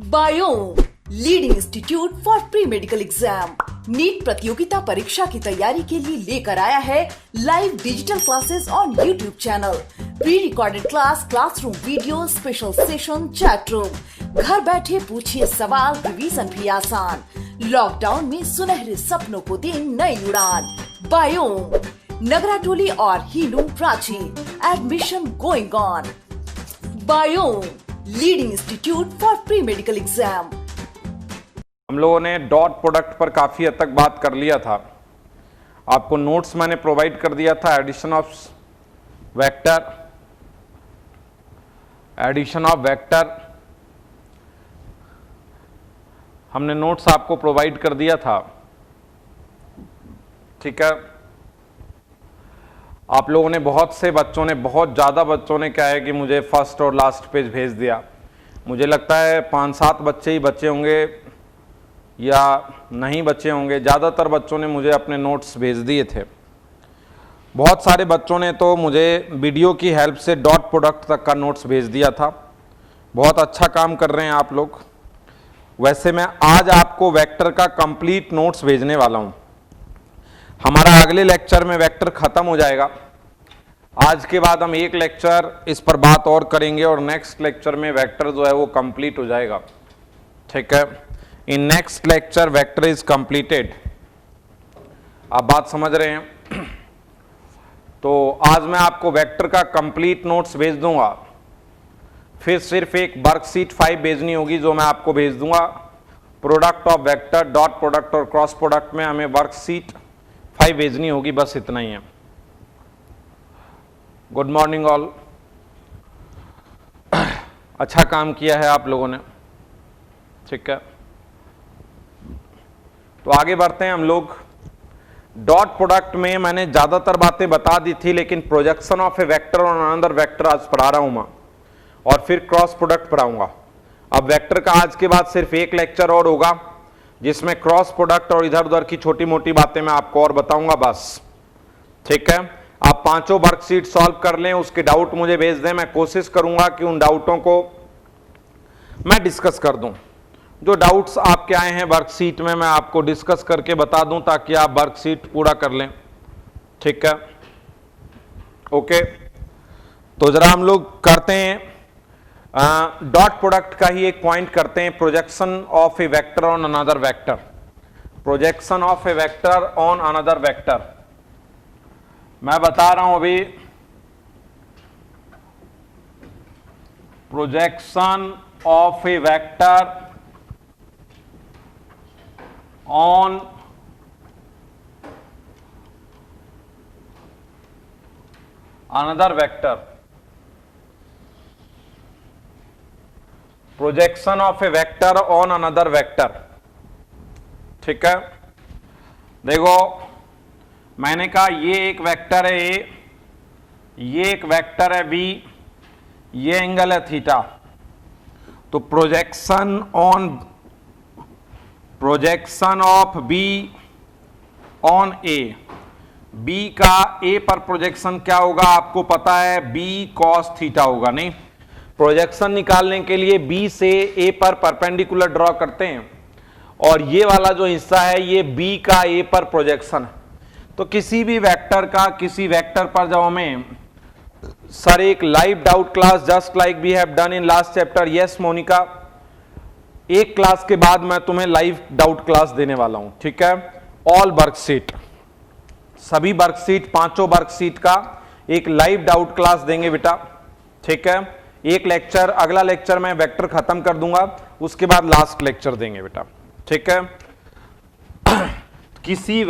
Biome leading institute for pre medical exam NEET प्रतियोगिता परीक्षा की तैयारी के लिए लेकर आया है live digital classes on YouTube channel, pre recorded class, classroom video, special session, chat room. घर बैठे पूछिए सवाल, रिवीजन भी आसान। लॉकडाउन में सुनहरे सपनों को दे नई उड़ान। बायोम नगराटोली और हीलू प्राची, admission going on. Biome leading institute for pre medical exam. हम लोगों ने डॉट प्रोडक्ट पर काफ़ी हद तक बात कर लिया था। आपको नोट्स मैंने प्रोवाइड कर दिया था। एडिशन ऑफ वेक्टर हमने नोट्स आपको प्रोवाइड कर दिया था। ठीक है, आप लोगों ने बहुत ज़्यादा बच्चों ने क्या है कि मुझे फर्स्ट और लास्ट पेज भेज दिया। मुझे लगता है 5-7 बच्चे ही बचे होंगे या नहीं बचे होंगे। ज़्यादातर बच्चों ने मुझे अपने नोट्स भेज दिए थे। बहुत सारे बच्चों ने तो मुझे वीडियो की हेल्प से डॉट प्रोडक्ट तक का नोट्स भेज दिया था। बहुत अच्छा काम कर रहे हैं आप लोग। वैसे मैं आज आपको वेक्टर का कंप्लीट नोट्स भेजने वाला हूँ। हमारा अगले लेक्चर में वेक्टर खत्म हो जाएगा। आज के बाद हम एक लेक्चर इस पर बात और करेंगे और नेक्स्ट लेक्चर में वेक्टर जो है वो कंप्लीट हो जाएगा। ठीक है, in next lecture vector is completed. आप बात समझ रहे हैं? तो आज मैं आपको वेक्टर का कंप्लीट नोट्स भेज दूंगा। फिर सिर्फ एक वर्कशीट 5 भेजनी होगी जो मैं आपको भेज दूंगा। Product of vector, dot product और क्रॉस प्रोडक्ट में हमें वर्कशीट 5 भेजनी होगी। बस इतना ही है। Good morning all. अच्छा काम किया है आप लोगों ने। ठीक है, तो आगे बढ़ते हैं हम लोग। डॉट प्रोडक्ट में मैंने ज्यादातर बातें बता दी थी, लेकिन प्रोजेक्शन ऑफ ए वेक्टर और अनदर वेक्टर आज पढ़ा रहा हूं मैं, और फिर क्रॉस प्रोडक्ट पढ़ाऊंगा। अब वेक्टर का आज के बाद सिर्फ एक लेक्चर और होगा जिसमें क्रॉस प्रोडक्ट और इधर उधर की छोटी मोटी बातें मैं आपको और बताऊंगा बस। ठीक है, आप 5 वर्कशीट सॉल्व कर लें, उसके डाउट मुझे भेज दें। मैं कोशिश करूंगा कि उन डाउटों को मैं डिस्कस कर दूं। जो डाउट्स आपके आए हैं वर्कशीट में मैं आपको डिस्कस करके बता दूं ताकि आप वर्कशीट पूरा कर लें। ठीक है, ओके। तो जरा हम लोग करते हैं डॉट प्रोडक्ट का ही एक पॉइंट करते हैं। Projection of A vector on another vector. Projection of A vector on another vector मैं बता रहा हूं अभी। Projection of A vector on another vector. Projection of A vector on another vector. ठीक है, देखो मैंने कहा ये एक वेक्टर है ए, ये एक वेक्टर है बी, ये एंगल है थीटा। तो projection of B on A, B का ए पर प्रोजेक्शन क्या होगा आपको पता है, बी कॉस थीटा होगा। नहीं, प्रोजेक्शन निकालने के लिए बी से ए पर परपेंडिकुलर ड्रॉ करते हैं, और ये वाला जो हिस्सा है ये बी का ए पर प्रोजेक्शन है। तो किसी भी वेक्टर का किसी वेक्टर पर जब हमें सर एक live doubt class just like we have done in last chapter. Yes Monica, एक क्लास के बाद मैं तुम्हें लाइव डाउट क्लास देने वाला हूं। ठीक है, ऑल वर्कशीट, सभी वर्कशीट 5 वर्कशीट का एक लाइव डाउट क्लास देंगे बेटा। ठीक है, एक लेक्चर, अगला लेक्चर मैं वेक्टर खत्म कर दूंगा, उसके बाद लास्ट लेक्चर देंगे बेटा। ठीक है, किसी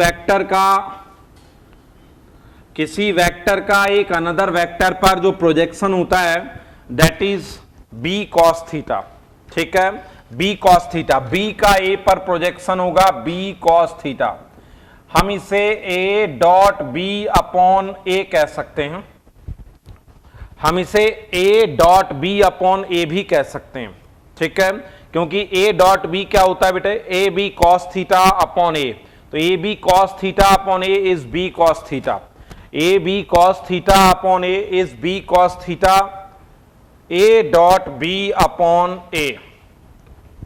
वेक्टर का एक अनदर वेक्टर पर जो प्रोजेक्शन होता है that is B cos theta. ठीक है, बी कॉस थीटा, बी का ए पर प्रोजेक्शन होगा बी कॉस थीटा। हम इसे ए डॉट बी अपॉन ए कह सकते हैं। हम इसे ए डॉट बी अपॉन ए भी कह सकते हैं। ठीक है, क्योंकि ए डॉट बी क्या होता है बेटे, A B cos theta upon A. तो A B cos theta upon A is B cos theta. A B cos theta upon A is B cos theta, A dot B upon A.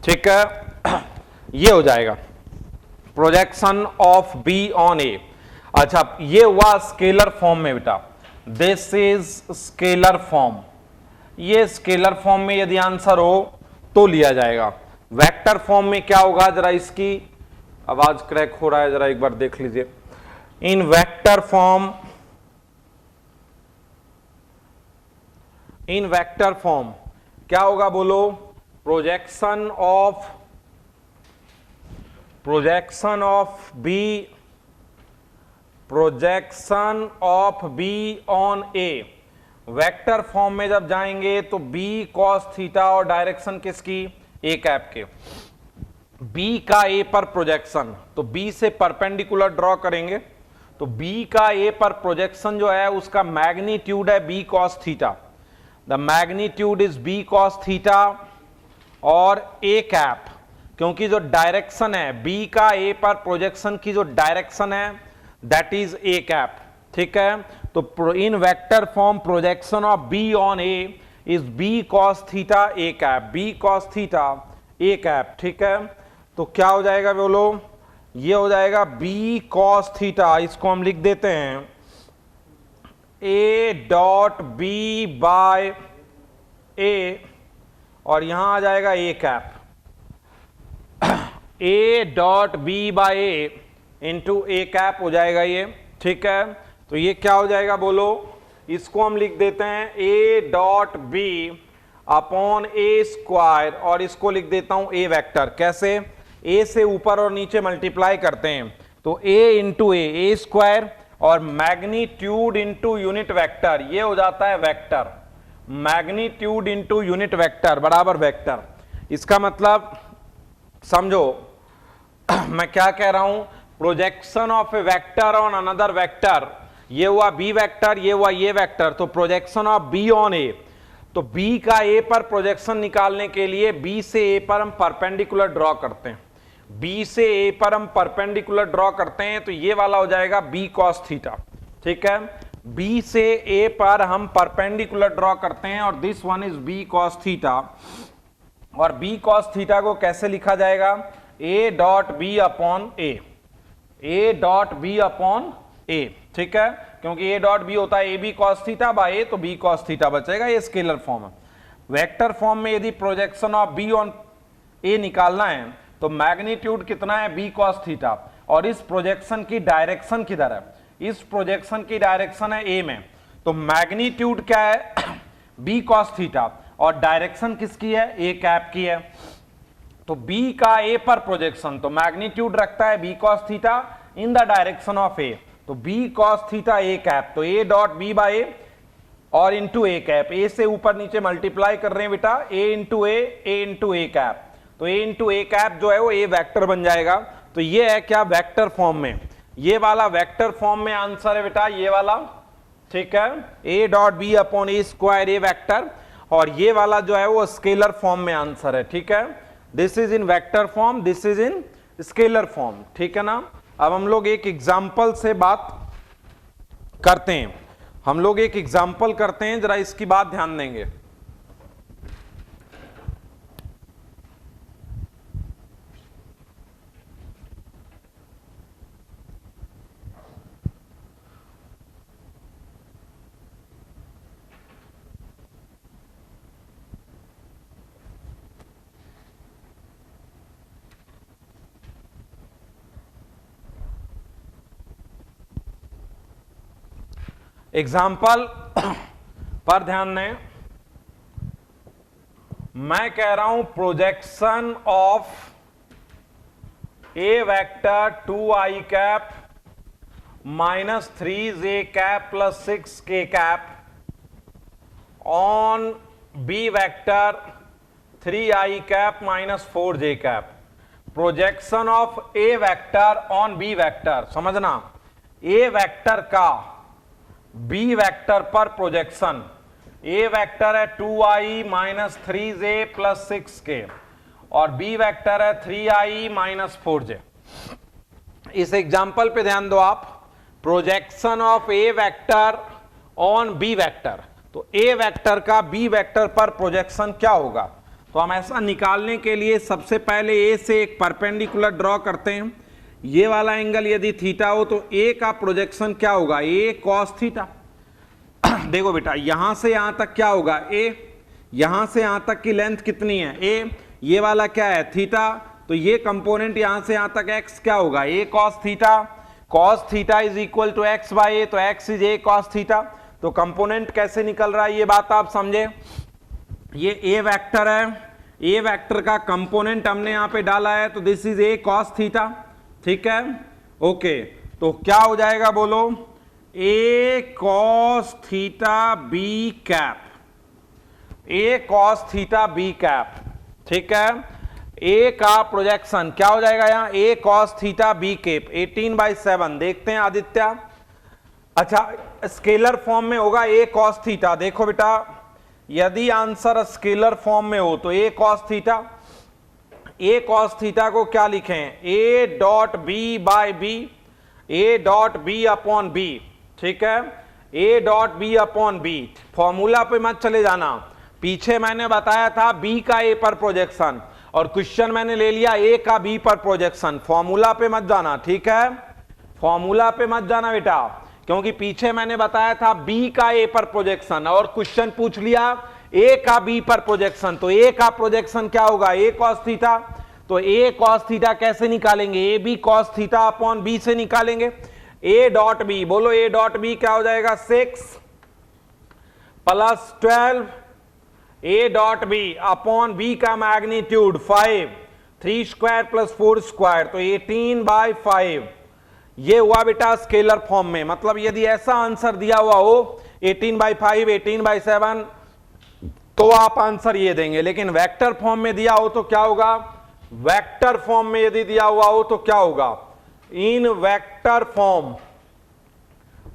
ठीक है, ये हो जाएगा projection of B on A. अच्छा, ये हुआ scalar form में बेटा, दिस इज स्केलर फॉर्म। ये स्केलर फॉर्म में यदि आंसर हो तो लिया जाएगा। वेक्टर फॉर्म में क्या होगा, जरा इसकी आवाज क्रैक हो रहा है, जरा एक बार देख लीजिए। इन वेक्टर फॉर्म, इन वेक्टर फॉर्म क्या होगा बोलो, projection of B on A. Vector form में जब जाएंगे तो बी कॉस थीटा और डायरेक्शन किसकी, ए कैप के। बी का ए पर प्रोजेक्शन, तो बी से परपेंडिकुलर ड्रॉ करेंगे, तो बी का ए पर प्रोजेक्शन जो है उसका मैग्नीट्यूड है B cos theta. The magnitude is B cos theta और ए कैप, क्योंकि जो डायरेक्शन है बी का ए पर प्रोजेक्शन की जो डायरेक्शन है दैट इज ए कैप। ठीक है, तो in vector form projection of B on A is B cos theta A cap, B cos theta A cap. ठीक है, तो क्या हो जाएगा बोलो, ये हो जाएगा बी कॉस थीटा, इसको हम लिख देते हैं A dot B by A, और यहां आ जाएगा A cap, A dot B by A into A cap हो जाएगा ये। ठीक है, तो ये क्या हो जाएगा बोलो, इसको हम लिख देते हैं A dot B upon A square, और इसको लिख देता हूं ए वेक्टर। कैसे, ए से ऊपर और नीचे मल्टीप्लाई करते हैं, तो ए इंटू ए स्क्वायर और मैग्नीट्यूड इंटू यूनिट वेक्टर, ये हो जाता है vector. Magnitude into unit vector बराबर वेक्टर। इसका मतलब समझो मैं क्या कह रहा हूं, projection of A vector on another vector, ये हुआ बी वेक्टर, ये हुआ ये वेक्टर, तो प्रोजेक्शन ऑफ बी ऑन ए, तो बी का ए पर प्रोजेक्शन निकालने के लिए बी से ए पर हम परपेंडिकुलर ड्रॉ करते हैं, बी से ए पर हम परपेंडिकुलर ड्रॉ करते हैं, तो ये वाला हो जाएगा बी कॉस थीटा। ठीक है, बी से ए पर हम परपेंडिकुलर ड्रॉ करते हैं और this one is B cos theta, और बी कॉस थीटा को कैसे लिखा जाएगा, A dot B upon A, A dot B upon A. ठीक है, क्योंकि ए डॉट बी होता है A B cos theta by A, तो बी कॉस थीटा बचेगा, ये स्केलर फॉर्म है। वेक्टर फॉर्म में यदि projection of B on A निकालना है तो मैग्नीट्यूड कितना है बी कॉस थीटा, और इस प्रोजेक्शन की डायरेक्शन किधर है, इस प्रोजेक्शन की डायरेक्शन है ए में, तो मैग्नीट्यूड क्या है बी कॉस थीटा, और डायरेक्शन किसकी है, ए कैप की है। तो बी का ए पर प्रोजेक्शन, तो मैग्नीट्यूड रखता है B cos theta in the direction of A, तो B cos theta A cap, तो A dot B by A और इंटू ए कैप, ए से ऊपर नीचे मल्टीप्लाई कर रहे हैं बेटा, ए इंटू ए कैप, तो ए इंटू ए कैप जो है वो ए वेक्टर बन जाएगा। तो ये है क्या, वेक्टर फॉर्म में, ये वाला वेक्टर फॉर्म में आंसर है बेटा ये वाला। ठीक है, A dot B upon A square A vector, और ये वाला जो है वो स्केलर फॉर्म में आंसर है। ठीक है, this is in vector form, this is in scalar form. ठीक है ना, अब हम लोग एक एग्जाम्पल से बात करते हैं, हम लोग एक एग्जाम्पल करते हैं, जरा इसकी बात ध्यान देंगे। एग्जाम्पल पर ध्यान दें, मैं कह रहा हूं projection of A vector 2i cap minus 3j cap plus 6k cap on B vector 3i cap minus 4j cap. Projection of A vector on B vector, समझना ए वेक्टर का बी वेक्टर पर projection, A vector है 2i minus 3j plus 6k और B vector है 3i minus 4j। इस example पे ध्यान दो आप, projection of A vector on B vector, तो ए वेक्टर का बी वेक्टर पर प्रोजेक्शन क्या होगा, तो हम ऐसा निकालने के लिए सबसे पहले ए से एक परपेंडिकुलर ड्रॉ करते हैं। ये वाला एंगल यदि थीटा हो तो ए का प्रोजेक्शन क्या होगा, ए कॉस थीटा। देखो बेटा यहां से यहां तक क्या होगा, ए, यहां से यहां तक की लेंथ कितनी है, ए, ये वाला क्या है थीटा, तो ये कंपोनेंट यहां से यहां तक एक्स क्या होगा, A cos theta. Cos theta is equal to X by A, तो X is A cos theta. तो कंपोनेंट कैसे निकल रहा है ये बात आप समझे। ये ए वेक्टर है, ए वेक्टर का कंपोनेंट हमने यहां पे डाला है, तो this is A cos theta, ठीक है, ओके। तो क्या हो जाएगा बोलो, ए cos theta B cap, A cos theta B cap, ठीक है। ए का प्रोजेक्शन क्या हो जाएगा यहां, ए कॉस थीटा बी कैप 18/7। देखते हैं आदित्य, अच्छा स्केलर फॉर्म में होगा ए कॉस थीटा। देखो बेटा यदि आंसर स्केलर फॉर्म में हो तो A cos theta, A cos theta को क्या लिखें, A dot B by B, A dot B upon B, ठीक है, A dot B upon B. Formula पे मत चले जाना, पीछे मैंने बताया था बी का ए पर प्रोजेक्शन और क्वेश्चन मैंने ले लिया ए का बी पर प्रोजेक्शन। फॉर्मूला पे मत जाना, ठीक है, फॉर्मूला पे मत जाना बेटा, क्योंकि पीछे मैंने बताया था बी का ए पर प्रोजेक्शन और क्वेश्चन पूछ लिया ए का बी पर प्रोजेक्शन। तो ए का प्रोजेक्शन क्या होगा, ए कॉस थीटा। तो ए कॉस थीटा कैसे निकालेंगे, A B cos theta upon B से निकालेंगे। ए डॉट बी, बोलो ए डॉट बी क्या हो जाएगा, 6 + 12, A dot B upon B का मैग्नीट्यूड 5, 3 स्क्वायर + 4 स्क्वायर, तो 18/5। ये हुआ बेटा स्केलर फॉर्म में, मतलब यदि ऐसा आंसर दिया हुआ हो 18/5, 18/7 तो आप आंसर ये देंगे, लेकिन वेक्टर फॉर्म में दिया हो तो क्या होगा, वेक्टर फॉर्म में यदि दिया हुआ हो तो क्या होगा, इन वेक्टर फॉर्म।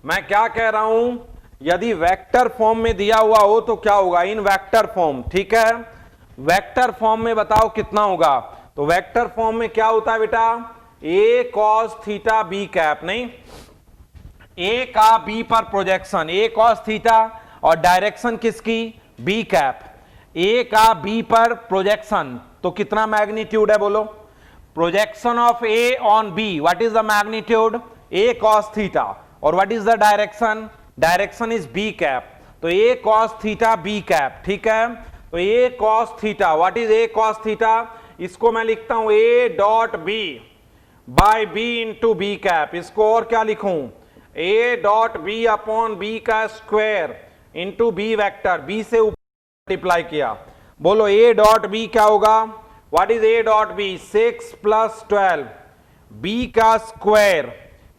मैं क्या कह रहा हूं, यदि वेक्टर फॉर्म में दिया हुआ हो तो क्या होगा, इन वेक्टर फॉर्म, ठीक है। वेक्टर फॉर्म में बताओ कितना होगा, तो वेक्टर फॉर्म में क्या होता है बेटा, A cos theta B cap, नहीं ए का बी पर प्रोजेक्शन, ए कॉस थीटा और डायरेक्शन किसकी, बी कैप। ए का बी पर प्रोजेक्शन तो कितना मैग्नीट्यूड है बोलो, projection of A on B, what is the magnitude, A cos theta, और what is the direction, direction is B cap, तो A cos theta B cap, ठीक है। तो A cos theta, what is A cos theta, इसको मैं लिखता हूं A dot B by B into B cap. इसको और क्या लिखूं, A dot B upon B का square into B vector, B से ऊपर मल्टीप्लाई किया। बोलो ए डॉट बी क्या होगा, what is A dot B, 6 + 12, B का स्क्वायर,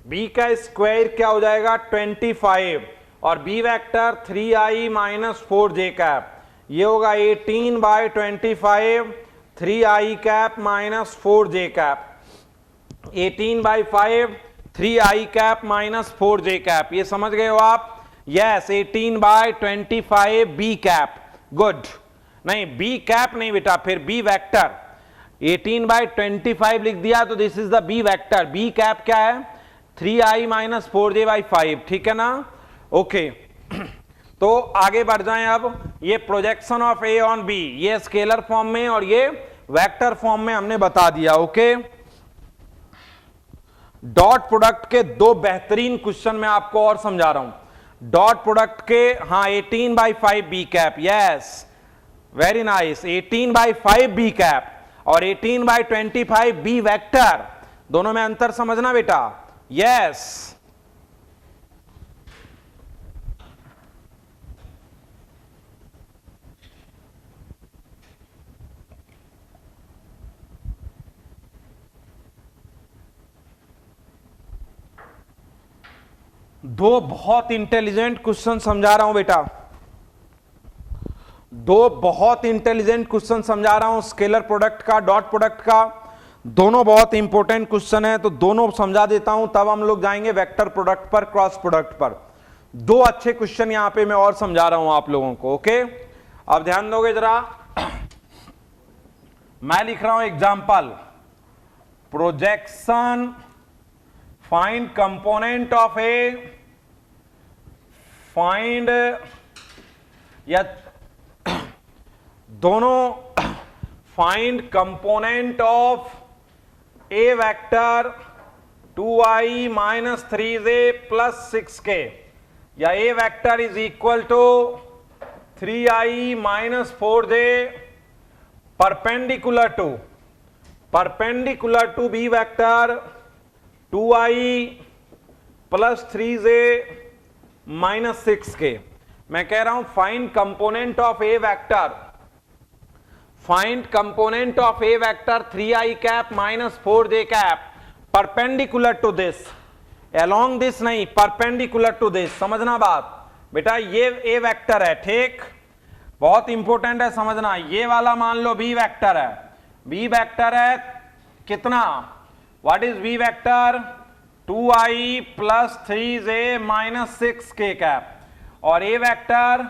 बी का स्क्वायर क्या हो जाएगा 25, और B vector 3i - 4j cap, ये होगा 18/25, 3i cap - 4j cap, 18/5, 3i cap - 4j cap. ये समझ गए हो आप, यस 18/25 बी कैप, गुड। नहीं बी कैप नहीं बेटा, फिर बी वेक्टर, 18/25 लिख दिया तो this is the B vector, B cap क्या है 3i - 4j/5, ठीक है ना, ओके। तो आगे बढ़ जाएं, अब ये projection of A on B, ये स्केलर फॉर्म में और ये वेक्टर फॉर्म में हमने बता दिया, ओके। डॉट प्रोडक्ट के दो बेहतरीन क्वेश्चन मैं आपको और समझा रहा हूं। डॉट प्रोडक्ट के, हाँ 18/5 B cap, yes very nice, 18/5 B cap और 18/25 बी वेक्टर, दोनों में अंतर समझना बेटा, यस। दो बहुत इंटेलिजेंट क्वेश्चन समझा रहा हूं बेटा, दो बहुत इंटेलिजेंट क्वेश्चन समझा रहा हूं, स्केलर प्रोडक्ट का, डॉट प्रोडक्ट का, दोनों बहुत इंपॉर्टेंट क्वेश्चन है, तो दोनों समझा देता हूं, तब हम लोग जाएंगे वेक्टर प्रोडक्ट पर, क्रॉस प्रोडक्ट पर। दो अच्छे क्वेश्चन यहां पे मैं और समझा रहा हूं आप लोगों को, ओके। अब ध्यान दोगे जरा, मैं लिख रहा हूं example, projection, find component of A, find, या दोनों find component of A vector 2i minus 3j plus 6k, या A vector is equal to 3i minus 4j perpendicular to B vector 2i plus 3j minus 6k। मैं कह रहा हूं find component of A vector, find component of A vector 3i cap minus 4j cap perpendicular to this, along this नहीं, perpendicular to this. समझना बात बेटा, ये ए vector है, ठीक, बहुत इंपॉर्टेंट है समझना। ये वाला मान लो बी वेक्टर है, बी वेक्टर है कितना, what is B vector 2i plus 3j minus 6k cap, और A vector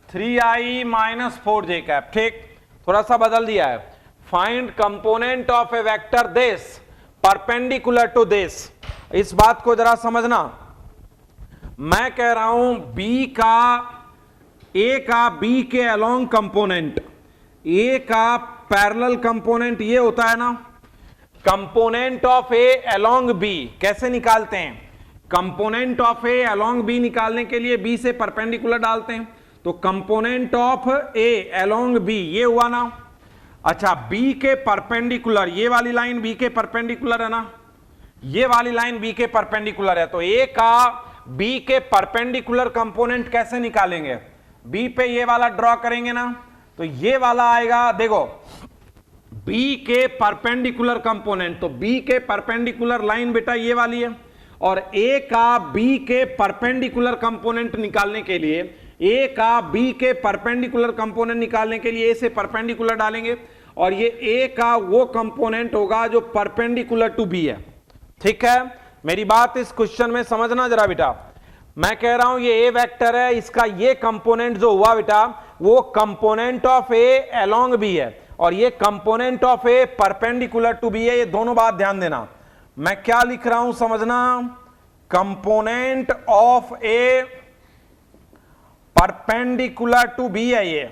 3i minus 4j cap, ठीक, थोड़ा सा बदल दिया है। Find component of A vector this perpendicular to this. इस बात को जरा समझना, मैं कह रहा हूं बी का, ए का बी के अलोंग कंपोनेंट, ए का पैरेलल कंपोनेंट ये होता है ना, component of A along B कैसे निकालते हैं, component of A along B निकालने के लिए बी से परपेंडिकुलर डालते हैं, तो component of A along B ये हुआ ना। अच्छा, बी के परपेंडिकुलर, ये वाली लाइन बी के परपेंडिकुलर है ना, ये वाली लाइन बी के परपेंडिकुलर है, तो ए का बी के परपेंडिकुलर कंपोनेंट कैसे निकालेंगे, बी पे ये वाला ड्रॉ करेंगे ना, तो ये वाला आएगा, देखो बी के परपेंडिकुलर कंपोनेंट, तो बी के परपेंडिकुलर लाइन बेटा ये वाली है, और ए का बी के परपेंडिकुलर कंपोनेंट निकालने के लिए, ए का बी के परपेंडिकुलर कंपोनेंट निकालने के लिए ए से परपेंडिकुलर डालेंगे, और ये ए का वो कंपोनेंट होगा जो परपेंडिकुलर टू बी है, ठीक है। मेरी बात इस क्वेश्चन में समझना जरा बेटा, मैं कह रहा हूं ये ए वेक्टर है, इसका ये कंपोनेंट जो हुआ बेटा वो component of A along B है, और ये component of A perpendicular to B है। ये दोनों बात ध्यान देना, मैं क्या लिख रहा हूं समझना, component of A perpendicular to B है ये,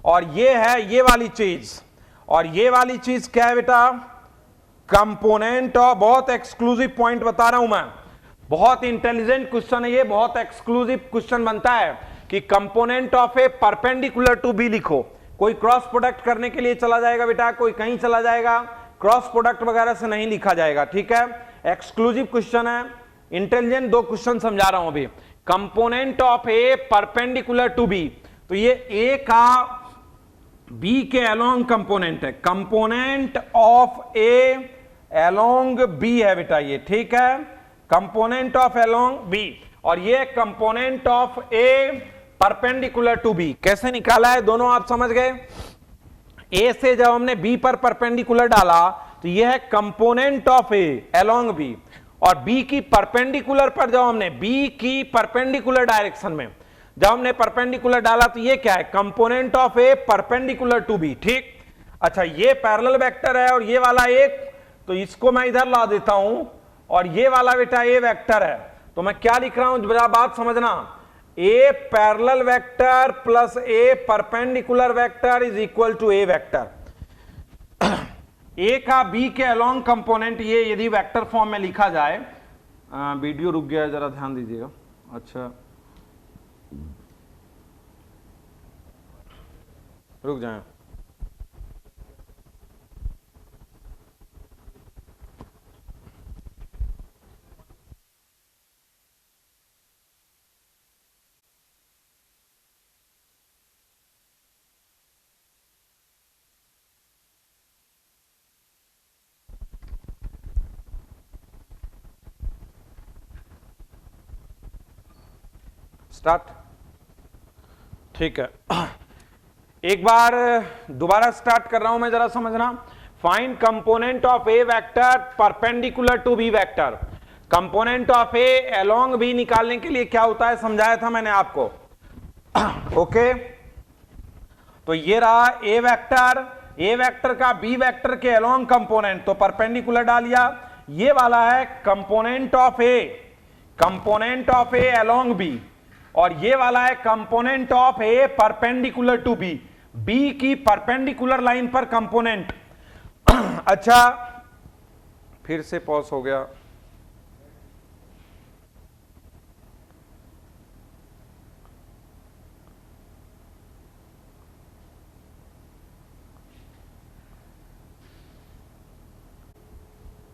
और ये है ये वाली चीज, और ये वाली चीज क्या है बेटा, कंपोनेंट ऑफ, बहुत एक्सक्लूसिव पॉइंट बता रहा हूं मैं, बहुत इंटेलिजेंट क्वेश्चन है ये, बहुत एक्सक्लूसिव क्वेश्चन बनता है कि component of A perpendicular to B लिखो। कोई क्रॉस प्रोडक्ट करने के लिए चला जाएगा बेटा, कोई कहीं चला जाएगा, क्रॉस प्रोडक्ट वगैरह से नहीं लिखा जाएगा, ठीक है, एक्सक्लूसिव क्वेश्चन है, इंटेलिजेंट दो क्वेश्चन समझा रहा हूं अभी। Component of A perpendicular to B, तो ये ए का बी के अलोंग कंपोनेंट है, component of A along B है बेटा ये, ठीक है, कंपोनेंट ऑफ अलोंग बी, और ये component of A perpendicular to B. कैसे निकाला है दोनों आप समझ गए, ए से जब हमने बी पर परपेंडिकुलर डाला तो यह है component of A along B, और बी की परपेंडिकुलर पर जब हमने, बी की परपेंडिकुलर डायरेक्शन में जब हमने परपेंडिकुलर डाला तो ये क्या है, component of A perpendicular to B, ठीक। अच्छा, ये पैरेलल वेक्टर है और ये वाला एक, तो इसको मैं इधर ला देता हूं, और ये वाला बेटा ए वेक्टर है, तो मैं क्या लिख रहा हूं जरा बात समझना, A parallel vector plus A perpendicular vector is equal to A vector. A का बी के अलोंग कंपोनेंट ये यदि वेक्टर फॉर्म में लिखा जाए, वीडियो रुक गया है जरा ध्यान दीजिएगा, अच्छा रुक जाए, स्टार्ट, ठीक है। एक बार दोबारा स्टार्ट कर रहा हूं मैं, जरा समझना। Find component of A vector perpendicular to B vector. Component of A along B निकालने के लिए क्या होता है समझाया था मैंने आपको। ओके, तो ये रहा ए वेक्टर, ए वेक्टर का बी वेक्टर के अलोंग कंपोनेंट, तो परपेंडिकुलर डालिया। ये वाला है component of A, component of A along B, और ये वाला है component of A perpendicular to B, B की परपेंडिकुलर लाइन पर कंपोनेंट। अच्छा, फिर से पॉज हो गया।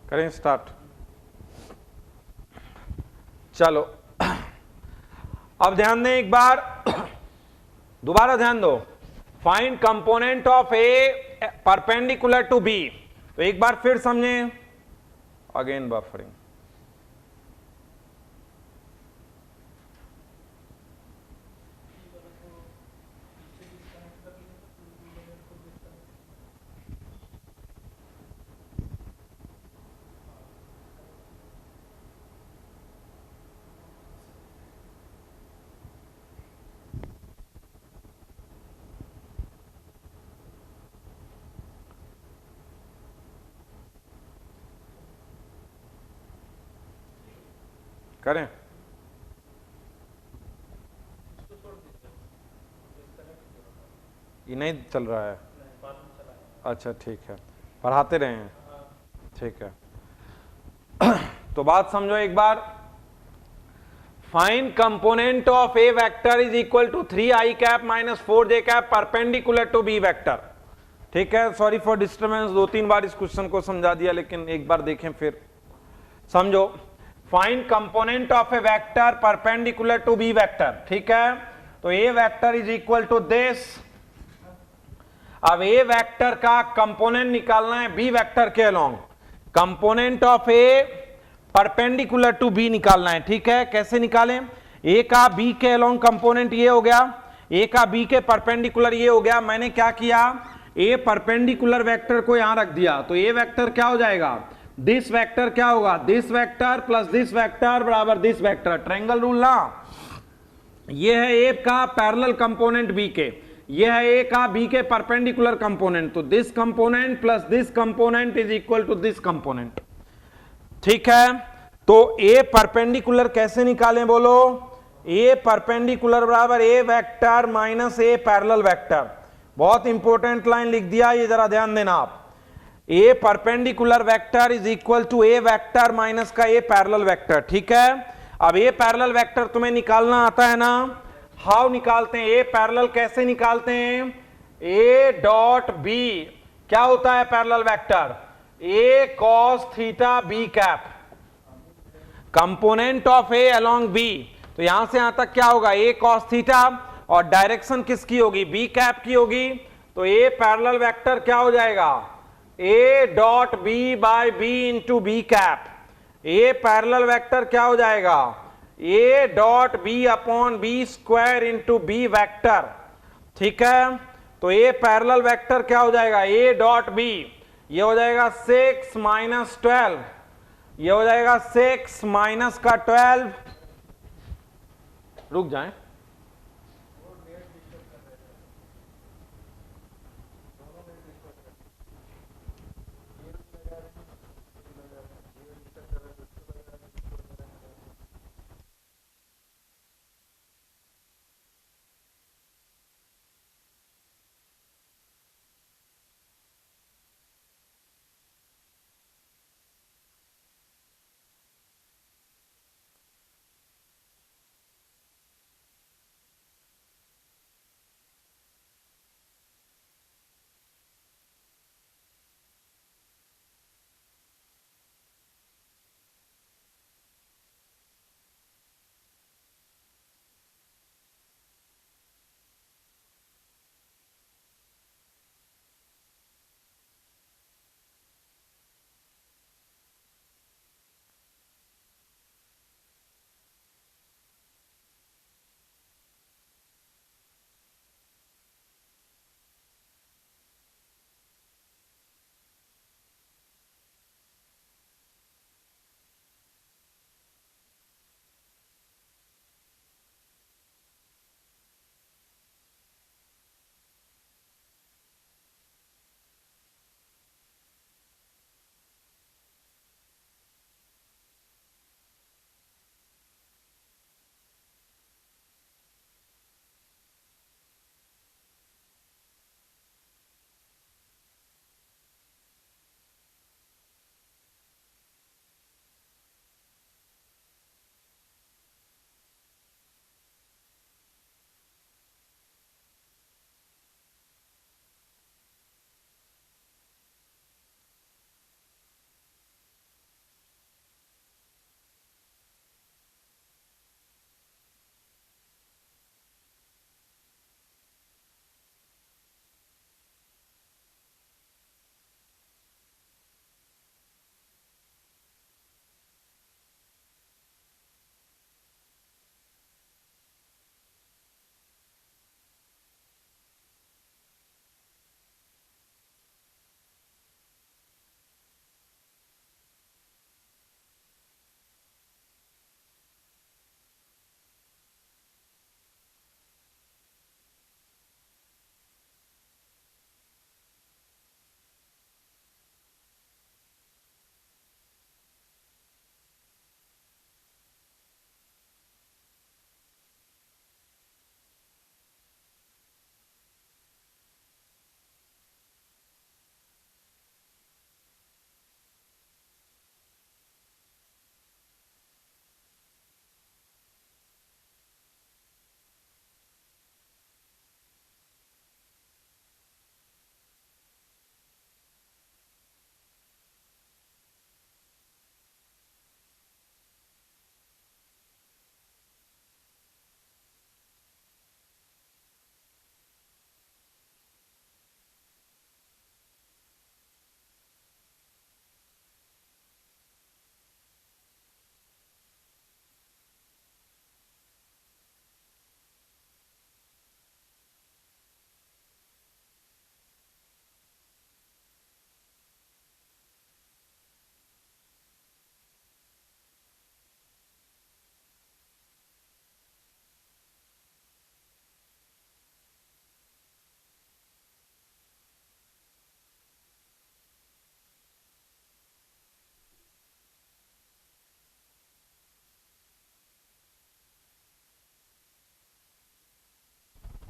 करें स्टार्ट। चलो अब ध्यान दें एक बार, दोबारा ध्यान दो। Find component of A perpendicular to B. तो एक बार फिर समझें, अगेन बफरिंग। करें, ये नहीं चल रहा है। अच्छा ठीक है, पढ़ाते रहे हैं, ठीक है। तो बात समझो एक बार। Find component of A vector is equal to 3i cap minus 4j cap perpendicular to B vector. ठीक है, सॉरी फॉर डिस्टर्बेंस, 2-3 बार इस क्वेश्चन को समझा दिया, लेकिन एक बार देखें फिर समझो। Find component of A vector perpendicular to B vector. ठीक है, तो A vector is equal to this. अब ए वेक्टर का कंपोनेंट निकालना है बी वेक्टर के along. Component of A perpendicular to B निकालना है। ठीक है, कैसे निकालें? ए का बी के अलोंग कंपोनेंट ये हो गया, ए का बी के परपेंडिकुलर ये हो गया। मैंने क्या किया, ए परपेंडिकुलर वेक्टर को यहां रख दिया, तो ए वेक्टर क्या हो जाएगा, दिस वेक्टर क्या होगा, this vector plus this vector बराबर दिस वेक्टर। ट्रायंगल रूल ना, ये है ए का पैरेलल कंपोनेंट बी के, ये है ए का बी के परपेंडिकुलर कंपोनेंट, तो this component plus this component is equal to this component. ठीक है, तो ए परपेंडिकुलर कैसे निकालें बोलो, ए परपेंडिकुलर बराबर A vector minus A parallel vector. बहुत इंपॉर्टेंट लाइन लिख दिया, ये जरा ध्यान देना आप। A perpendicular vector is equal to A vector minus का ए पैरेलल वेक्टर। ठीक है, अब ए पैरेलल वेक्टर तुम्हें निकालना आता है ना, हाउ निकालते हैं, ए पैरेलल कैसे निकालते हैं, ए डॉट बी क्या होता है parallel vector, A cos theta B cap, component of A along B. तो यहां से यहां तक क्या होगा, ए कॉस थीटा, और डायरेक्शन किसकी होगी, बी कैप की होगी। तो ए पैरेलल वेक्टर क्या हो जाएगा, A dot B by B into B cap. A parallel vector क्या हो जाएगा, A dot B upon B square into B vector. ठीक है, तो ए पैरेलल वेक्टर क्या हो जाएगा, ए डॉट बी, ये हो जाएगा 6 माइनस 12, ये हो जाएगा 6 माइनस का 12, रुक जाएं,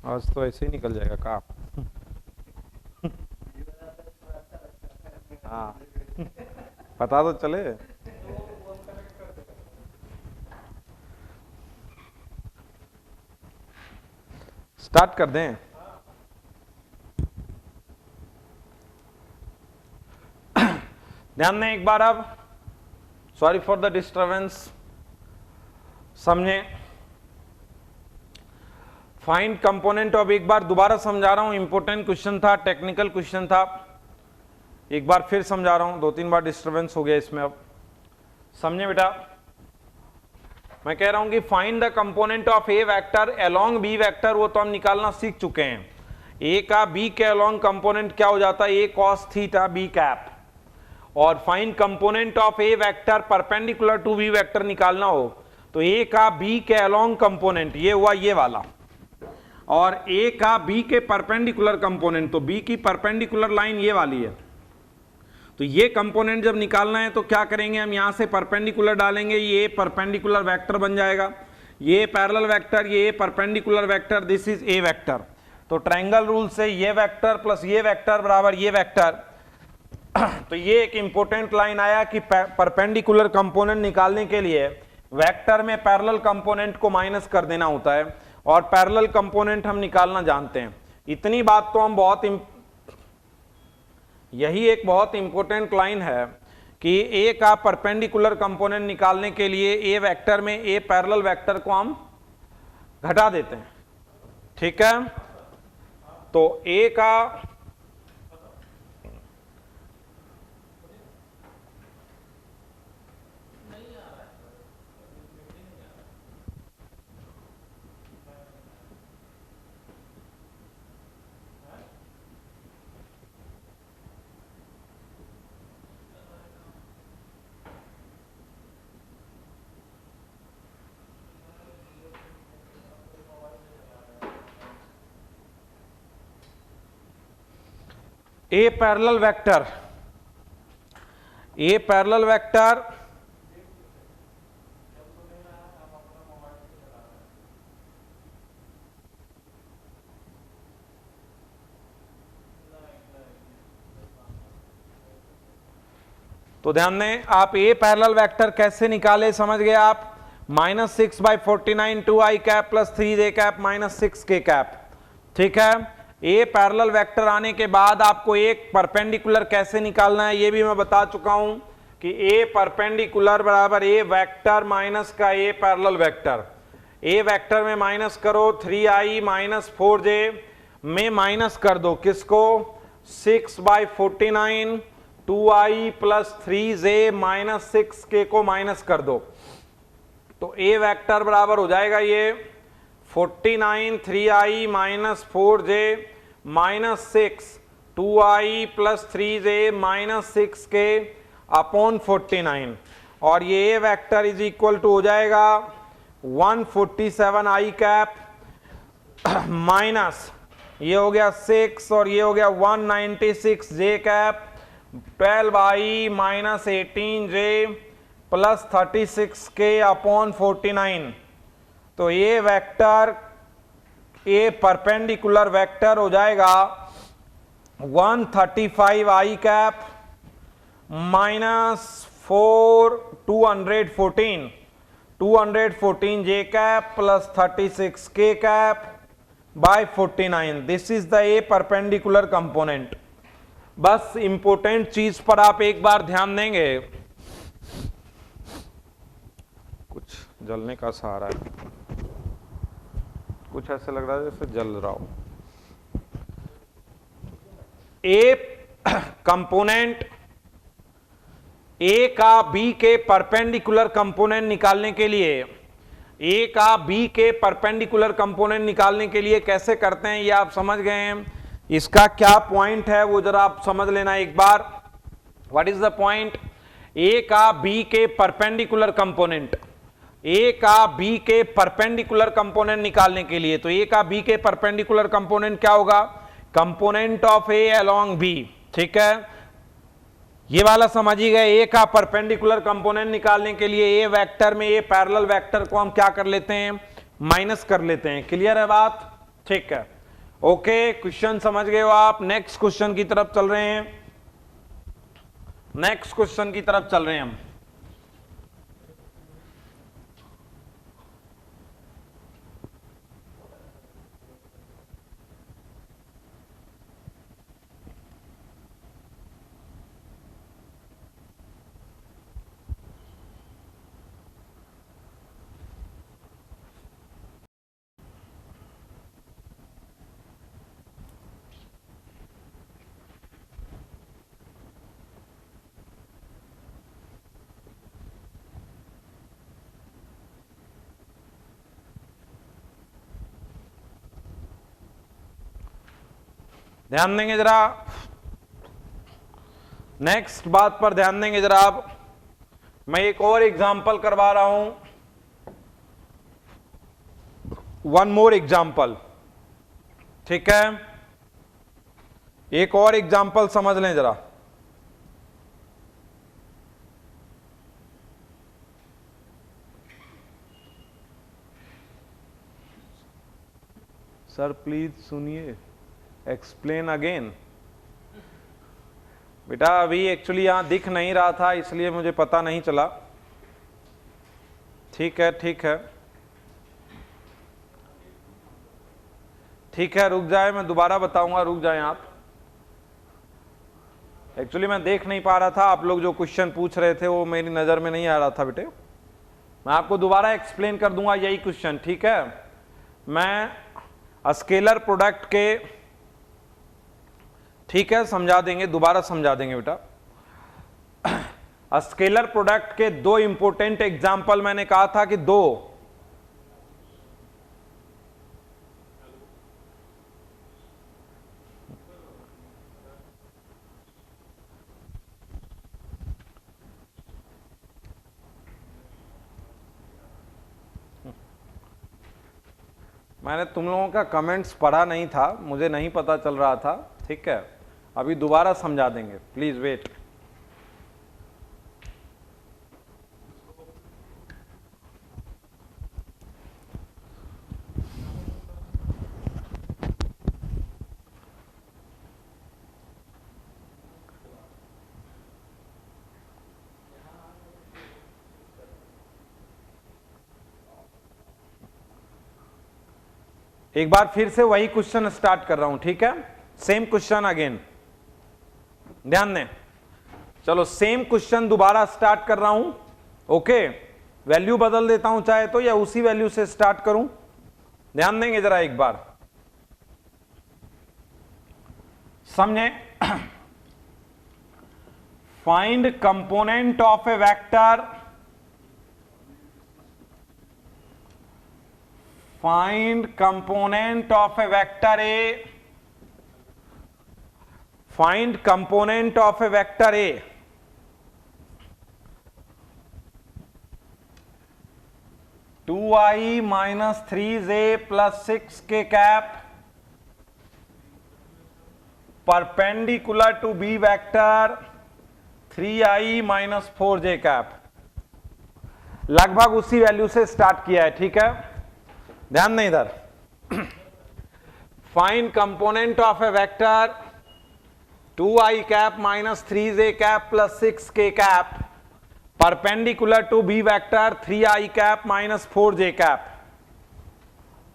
आज तो ऐसे ही निकल जाएगा का। हाँ पता तो चले। स्टार्ट कर दें। ध्यान दें एक बार अब, सॉरी फॉर द डिस्टर्बेंस, समझें। फाइंड कंपोनेंट ऑफ, एक बार दोबारा समझा रहा हूं, इंपॉर्टेंट क्वेश्चन था, टेक्निकल क्वेश्चन था, एक बार फिर समझा रहा हूं, 2-3 बार डिस्टर्बेंस हो गया इसमें। अब समझे बेटा, मैं कह रहा हूं कि find the component of A vector along B vector, वो तो हम निकालना सीख चुके हैं। ए का बी के अलोंग कंपोनेंट क्या हो जाता है, A cos theta B cap. और find component of A vector perpendicular to B vector निकालना हो तो ए का बी के अलोंग कंपोनेंट ये हुआ ये वाला, और ए का बी के परपेंडिकुलर कंपोनेंट, तो बी की परपेंडिकुलर लाइन ये वाली है। तो ये कंपोनेंट जब निकालना है तो क्या करेंगे, हम यहां से परपेंडिकुलर डालेंगे, ये परपेंडिकुलर वेक्टर बन जाएगा, ये पैरेलल वेक्टर, ये perpendicular vector, this is a vector. तो ट्रायंगल रूल से ये वेक्टर प्लस ये वेक्टर बराबर ये वेक्टर। तो ये एक इंपॉर्टेंट लाइन आया कि परपेंडिकुलर कंपोनेंट निकालने के लिए वेक्टर में पैरेलल कंपोनेंट को माइनस कर देना होता है, और पैरेलल कंपोनेंट हम निकालना जानते हैं। इतनी बात तो हम यही एक बहुत इंपॉर्टेंट लाइन है कि ए का परपेंडिकुलर कंपोनेंट निकालने के लिए ए वेक्टर में ए पैरेलल वेक्टर को हम घटा देते हैं, ठीक है। तो ए का A parallel vector, A parallel vector तो ध्यान दें आप, ए पैरेलल वेक्टर कैसे निकाले समझ गए आप, -6/49 2i cap plus 3j cap -6k cap, ठीक है। ए पैरेलल वेक्टर आने के बाद आपको एक परपेंडिकुलर कैसे निकालना है ये भी मैं बता चुका हूं कि ए परपेंडिकुलर बराबर ए वेक्टर माइनस का A parallel vector. A vector में माइनस करो 3i माइनस 4j में माइनस कर दो किसको, 6/49 2i plus 3j minus 6k को माइनस कर दो। तो ए वेक्टर बराबर हो जाएगा ये 49 3i minus 4j minus 6 2i plus 3j minus 6k upon 49, और ये ए वेक्टर इज इक्वल टू हो जाएगा 147i कैप माइनस ये हो गया 6 और ये हो गया 196j cap 12i minus 18j plus 36k upon 49। तो ये वेक्टर ए परपेंडिकुलर वेक्टर हो जाएगा 135i cap minus 214j cap plus 36k cap by 49। This is the A perpendicular component. बस इंपॉर्टेंट चीज पर आप एक बार ध्यान देंगे, कुछ जलने का सहारा है, कुछ ऐसे लग रहा है जैसे जल रहा हो। ए कंपोनेंट ए का बी के परपेंडिकुलर कंपोनेंट निकालने के लिए, ए का बी के परपेंडिकुलर कंपोनेंट निकालने के लिए कैसे करते हैं ये आप समझ गए हैं। इसका क्या पॉइंट है वो जरा आप समझ लेना एक बार। व्हाट इज द पॉइंट, ए का बी के परपेंडिकुलर कंपोनेंट, ए का बी के परपेंडिकुलर कंपोनेंट निकालने के लिए, तो ए का बी के परपेंडिकुलर कंपोनेंट क्या होगा, component of A along B, ठीक है। ये वाला समझ ही गए। ए का परपेंडिकुलर कंपोनेंट निकालने के लिए ए वेक्टर में ए पैरेलल वेक्टर को हम क्या कर लेते हैं, माइनस कर लेते हैं। क्लियर है बात, ठीक है, ओके, क्वेश्चन समझ गए हो आप। नेक्स्ट क्वेश्चन की तरफ चल रहे हैं, नेक्स्ट क्वेश्चन की तरफ चल रहे हैं हम। ध्यान देंगे जरा, नेक्स्ट बात पर ध्यान देंगे जरा आप। मैं एक और एग्जांपल करवा रहा हूं, वन मोर एग्जांपल, ठीक है, एक और एग्जांपल समझ लें जरा। सर प्लीज सुनिए, एक्सप्लेन अगेन। बेटा अभी एक्चुअली यहां दिख नहीं रहा था इसलिए मुझे पता नहीं चला। ठीक है ठीक है ठीक है, रुक जाए, मैं दोबारा बताऊंगा, रुक जाए आप। एक्चुअली मैं देख नहीं पा रहा था, आप लोग जो क्वेश्चन पूछ रहे थे वो मेरी नजर में नहीं आ रहा था बेटे। मैं आपको दोबारा एक्सप्लेन कर दूंगा यही क्वेश्चन, ठीक है। मैं स्केलर प्रोडक्ट के, ठीक है, समझा देंगे, दोबारा समझा देंगे बेटा। स्केलर प्रोडक्ट के दो इंपॉर्टेंट एग्जाम्पल मैंने कहा था कि दो, मैंने तुम लोगों का कमेंट्स पढ़ा नहीं था, मुझे नहीं पता चल रहा था, ठीक है। अभी दोबारा समझा देंगे, प्लीज वेट। एक बार फिर से वही क्वेश्चन स्टार्ट कर रहा हूं, ठीक है, सेम क्वेश्चन अगेन, ध्यान दें। चलो सेम क्वेश्चन दोबारा स्टार्ट कर रहा हूं, ओके। वैल्यू बदल देता हूं चाहे तो, या उसी वैल्यू से स्टार्ट करूं, ध्यान देंगे जरा एक बार, समझे। Find component of A vector, find component of a vector A, find component of a vector A, two I minus 3j plus 6k cap perpendicular to B vector 3i minus 4j cap. लगभग उसी value से start किया है, ठीक है, ध्यान नहीं इधर। Find component of A vector 2i cap minus 3j cap plus 6k cap perpendicular to B vector 3i cap minus 4j cap,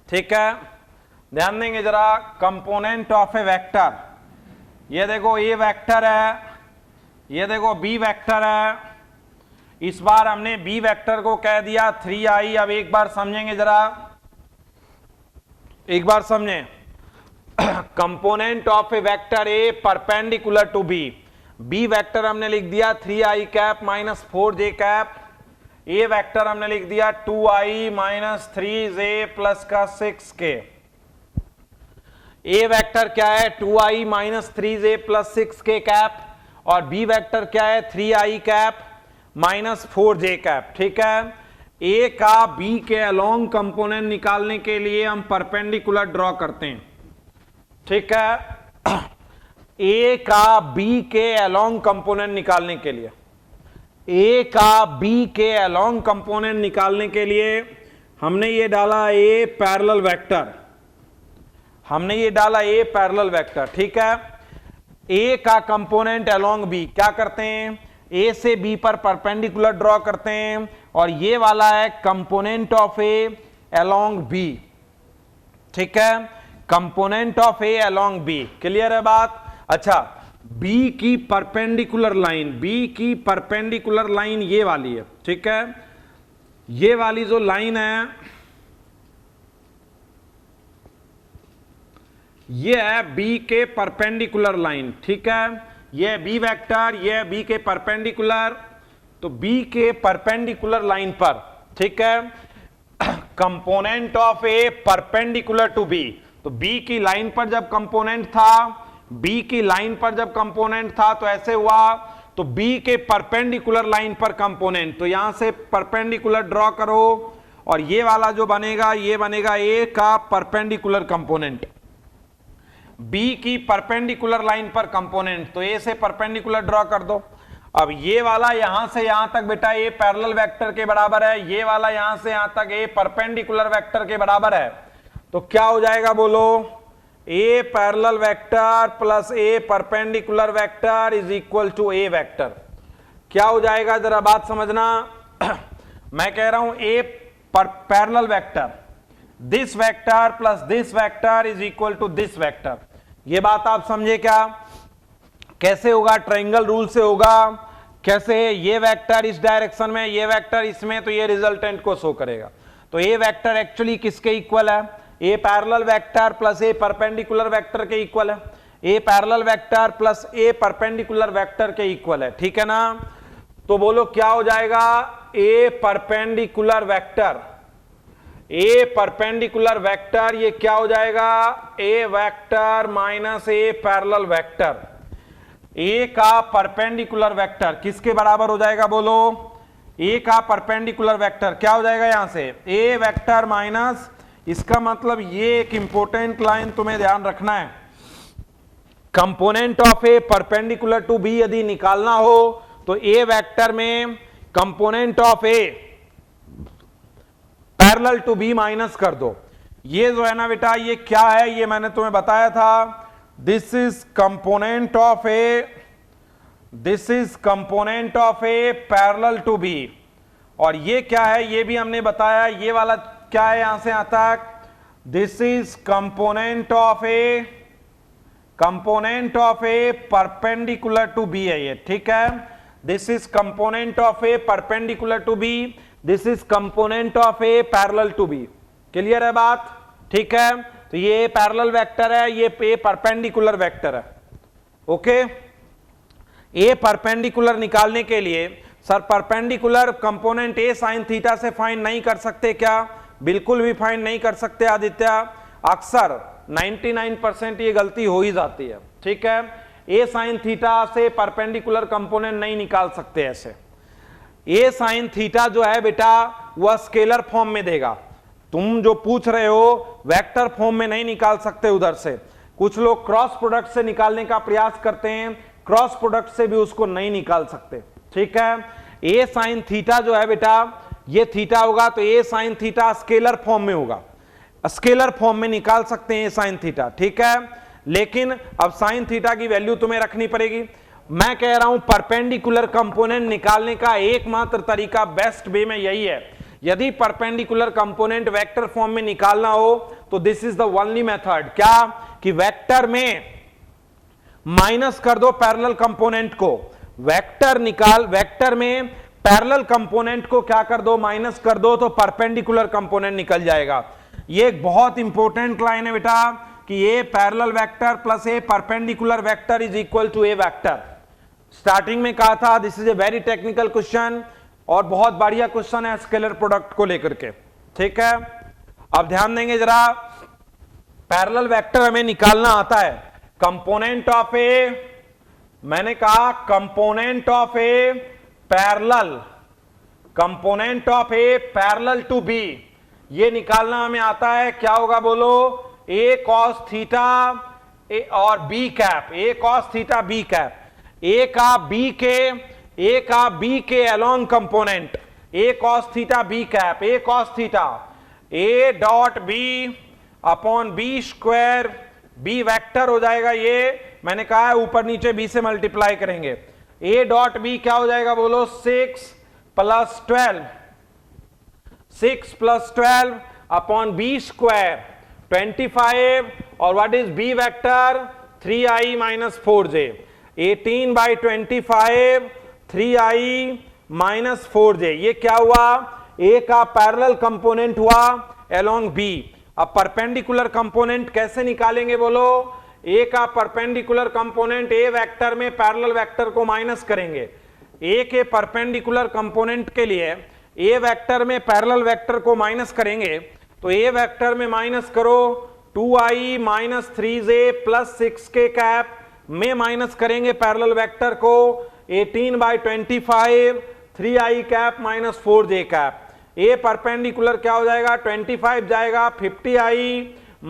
ठीक है। ध्यान देंगे जरा, कंपोनेंट ऑफ ए वेक्टर, ये देखो ए वेक्टर है, ये देखो बी वेक्टर है। इस बार हमने बी वेक्टर को कह दिया 3i। अब एक बार समझेंगे जरा, एक बार समझें। Component of A vector A perpendicular to B, B vector हमने लिख दिया 3i cap minus 4j cap, A vector हमने लिख दिया 2i माइनस 3j प्लस का 6k। ए वेक्टर क्या है 2i minus 3j plus 6k cap, और बी वेक्टर क्या है 3i cap minus 4j cap, ठीक है। ए का बी के अलोंग कंपोनेंट निकालने के लिए हम परपेंडिकुलर ड्रॉ करते हैं, ठीक है। ए का बी के अलोंग कंपोनेंट निकालने के लिए, ए का बी के अलोंग कंपोनेंट निकालने के लिए हमने ये डाला ए पैरेलल वेक्टर, हमने ये डाला ए पैरेलल वेक्टर, ठीक है। ए का कंपोनेंट अलोंग बी क्या करते हैं, ए से बी पर परपेंडिकुलर ड्रॉ करते हैं, और ये वाला है component of A along B, ठीक है, component of A along B. Clear है बात? अच्छा, बी की परपेंडिकुलर लाइन, बी की परपेंडिकुलर लाइन ये वाली है, ठीक है। ये वाली जो लाइन है ये है बी के परपेंडिकुलर लाइन, ठीक है। ये बी वेक्टर, ये बी के परपेंडिकुलर, तो बी के परपेंडिकुलर लाइन पर, ठीक है, component of A perpendicular to B. तो बी की लाइन पर जब कंपोनेंट था, बी की लाइन पर जब कंपोनेंट था तो ऐसे हुआ, तो बी के परपेंडिकुलर लाइन पर कंपोनेंट, तो यहां से परपेंडिकुलर ड्रॉ करो, और ये वाला जो बनेगा ये बनेगा ए का परपेंडिकुलर कंपोनेंट, बी की परपेंडिकुलर लाइन पर कंपोनेंट, तो ए से परपेंडिकुलर ड्रॉ कर दो। अब ये वाला यहां से यहां तक बेटा ए पैरेलल वेक्टर के बराबर है, ये वाला यहां से यहां तक ए परपेंडिकुलर वेक्टर के बराबर है, तो क्या हो जाएगा बोलो, A parallel vector plus A perpendicular vector is equal to A vector. क्या हो जाएगा जरा बात समझना। मैं कह रहा हूं A parallel vector, this vector plus this vector is equal to this vector. ये बात आप समझे क्या? कैसे होगा? ट्रायंगल रूल से होगा। कैसे? ये वेक्टर इस डायरेक्शन में, ये वेक्टर इसमें, तो ये रिजल्टेंट को शो करेगा। तो ए वेक्टर एक्चुअली किसके इक्वल है? ए parallel vector plus A perpendicular vector के इक्वल है। ए parallel vector plus A perpendicular vector के इक्वल है, ठीक है ना। तो बोलो क्या हो जाएगा? ए perpendicular vector, A perpendicular vector ये क्या हो जाएगा? ए vector minus A parallel vector. A का परपेंडिकुलर वेक्टर किसके बराबर हो जाएगा बोलो? ए का परपेंडिकुलर वेक्टर क्या हो जाएगा यहां से? ए वेक्टर माइनस, इसका मतलब ये एक इंपॉर्टेंट लाइन तुम्हें ध्यान रखना है, component of A perpendicular to B यदि निकालना हो तो ए वेक्टर में component of A parallel to B minus कर दो। ये जो है ना बेटा ये क्या है, ये मैंने तुम्हें बताया था, this is component of A, this is component of A parallel to B. और ये क्या है ये भी हमने बताया, ये वाला क्या है यहां से आता है, this is component of A, component of A perpendicular to B है ये, ठीक है। This is component of A perpendicular to B, this is component of A parallel to B. Clear है बात? ठीक है। तो ये पैरेलल वेक्टर है, ये ए परपेंडिकुलर वेक्टर है। ओके, ए परपेंडिकुलर निकालने के लिए सर परपेंडिकुलर कंपोनेंट ए साइन थीटा से फाइंड नहीं कर सकते क्या? बिल्कुल भी फाइंड नहीं कर सकते आदित्य। अक्सर 99% ये गलती हो ही जाती है, ठीक है। ए साइन थीटा से परपेंडिकुलर कंपोनेंट नहीं निकाल सकते ऐसे। ए साइन थीटा जो है बेटा वह स्केलर फॉर्म में देगा, तुम जो पूछ रहे हो वेक्टर फॉर्म में नहीं निकाल सकते उधर से। कुछ लोग क्रॉस प्रोडक्ट से निकालने का प्रयास करते हैं, क्रॉस प्रोडक्ट से भी उसको नहीं निकाल सकते, ठीक है। ए साइन थीटा जो है बेटा ये थीटा होगा तो ए साइन थीटा स्केलर फॉर्म में होगा, स्केलर फॉर्म में निकाल सकते हैं ए साइन थीटा, ठीक है। लेकिन अब साइन थीटा की वैल्यू तुम्हें रखनी पड़ेगी। मैं कह रहा हूं परपेंडिकुलर कंपोनेंट निकालने का एकमात्र तरीका बेस्ट वे में यही है, यदि परपेंडिकुलर कंपोनेंट वेक्टर फॉर्म में निकालना हो तो this is the only method. क्या कि वेक्टर में माइनस कर दो पैरेलल कंपोनेंट को, वेक्टर निकाल, वेक्टर में पैरेलल कंपोनेंट को क्या कर दो? माइनस कर दो, तो परपेंडिकुलर कंपोनेंट निकल जाएगा। ये एक बहुत इंपॉर्टेंट लाइन है बेटा कि A parallel vector plus A perpendicular vector is equal to A vector. Starting में कहा था this is a very technical question और बहुत बढ़िया क्वेश्चन है स्केलर प्रोडक्ट को लेकर के, ठीक है। अब ध्यान देंगे जरा, पैरेलल वेक्टर हमें निकालना आता है, कंपोनेंट ऑफ ए, मैंने कहा component of A parallel, component of A parallel to B, ये निकालना हमें आता है। क्या होगा बोलो? ए कॉस थीटा ए और B cap, A cos theta B cap, A का बी के along component, A cos theta B cap, A cos theta, A dot B upon B square, B vector हो जाएगा, ये मैंने कहा है ऊपर नीचे बी से मल्टीप्लाई करेंगे। ए डॉट बी क्या हो जाएगा बोलो, 6 + 12, 6 + 12 अपॉन बी स्क्वायर 25, और what is B vector 3i - 4j, 18/25 3i - 4j। ये क्या हुआ, ए का पैरेलल कंपोनेंट हुआ अलोंग बी। अब परपेंडिकुलर कंपोनेंट कैसे निकालेंगे बोलो, ए का परपेंडिकुलर कंपोनेंट ए वेक्टर में पैरेलल वेक्टर को माइनस करेंगे। ए के परपेंडिकुलर कंपोनेंट के लिए ए वेक्टर में पैरेलल वेक्टर को माइनस करेंगे, तो ए वेक्टर में माइनस करो 2i - 3j + 6k कैप में माइनस करेंगे पैरेलल वेक्टर को 18/25 3i कैप - 4j कैप। ए परपेंडिकुलर क्या हो जाएगा, 25 जाएगा 50i -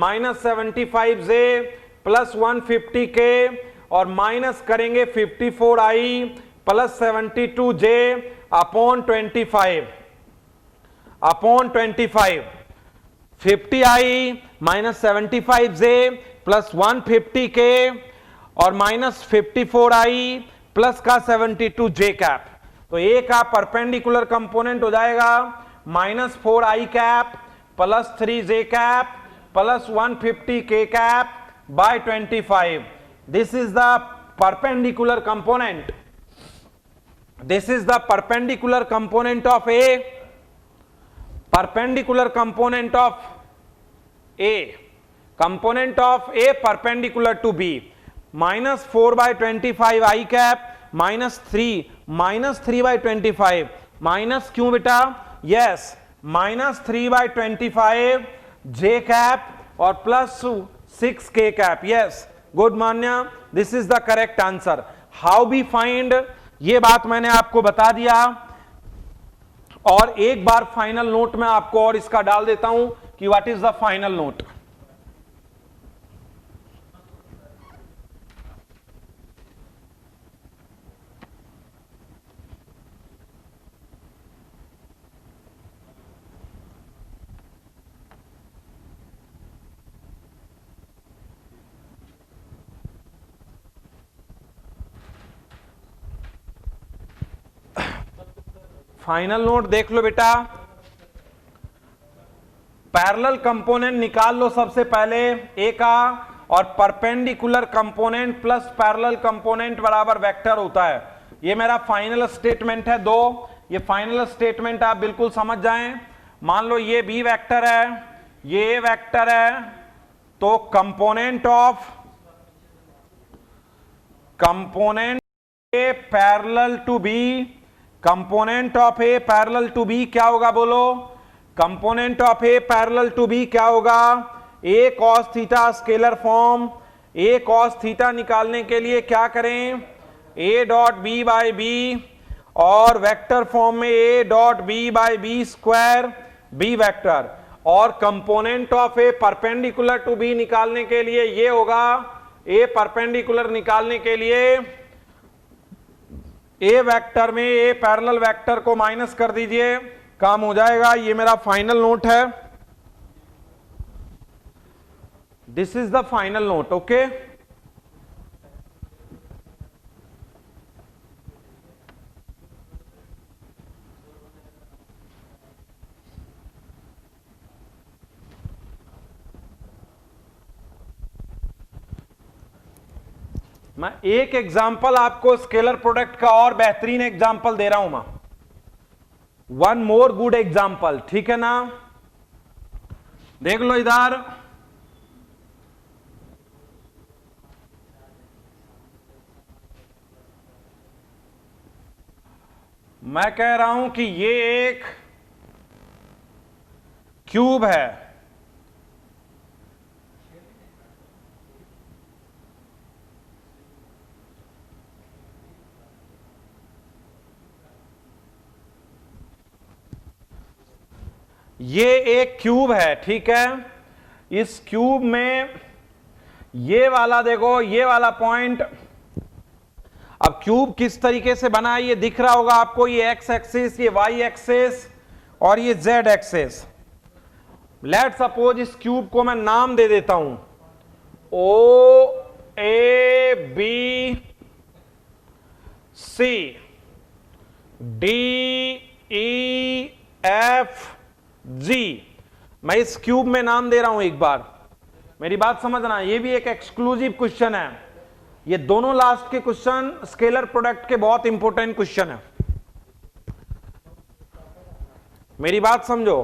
75j + 150k, और माइनस करेंगे 54i + 72j upon 25, upon 25, 50i - 75j + 150k और -54i प्लस का 72j कैप। तो ए का परपेंडिकुलर कंपोनेंट हो जाएगा -4i cap + 3j cap + 150k cap by 25. This is the perpendicular component. This is the perpendicular component of A. Perpendicular component of A. Component of A perpendicular to B. -4/25 I cap -3/25 minus क्यों बेटा, yes -3/25 J cap और +6k cap. Yes good Manya, this is the correct answer. How be find, ये बात मैंने आपको बता दिया, और एक बार फाइनल नोट में आपको और इसका डाल देता हूं कि what is the final note. Final note देख लो बेटा, पैरेलल कंपोनेंट निकाल लो सबसे पहले ए का, और perpendicular component plus parallel component बराबर वेक्टर होता है। ये मेरा फाइनल स्टेटमेंट है 2। ये फाइनल स्टेटमेंट आप बिल्कुल समझ जाएं। मान लो ये बी वेक्टर है, ये ए वेक्टर है, तो component A parallel to B, component of A parallel to B क्या होगा बोलो, component of A parallel to B क्या होगा, A cos theta scalar form. A cos theta निकालने के लिए क्या करें, A dot B by B, और वेक्टर फॉर्म में A dot B by B square B vector, और component of A perpendicular to B निकालने के लिए ये होगा, ए परपेंडिकुलर निकालने के लिए ए वेक्टर में ए पैरेलल वेक्टर को माइनस कर दीजिए, काम हो जाएगा। ये मेरा फाइनल नोट है, this is the final note. Okay, मैं एक एग्जांपल आपको स्केलर प्रोडक्ट का और बेहतरीन एग्जांपल दे रहा हूं मैं, वन मोर गुड एग्जांपल, ठीक है ना। देख लो इधर, मैं कह रहा हूं कि ये एक क्यूब है, ये एक क्यूब है, ठीक है। इस क्यूब में ये वाला देखो, ये वाला पॉइंट, अब क्यूब किस तरीके से बना है ये दिख रहा होगा आपको, ये एक्स एक्सिस, ये वाई एक्सिस और ये जेड एक्सिस। लेट सपोज इस क्यूब को मैं नाम दे देता हूं O A B C D E F G. मैं इस क्यूब में नाम दे रहा हूं, एक बार मेरी बात समझना, ये भी एक एक्सक्लूसिव क्वेश्चन है। ये दोनों लास्ट के क्वेश्चन स्केलर प्रोडक्ट के बहुत इंपॉर्टेंट क्वेश्चन है, मेरी बात समझो।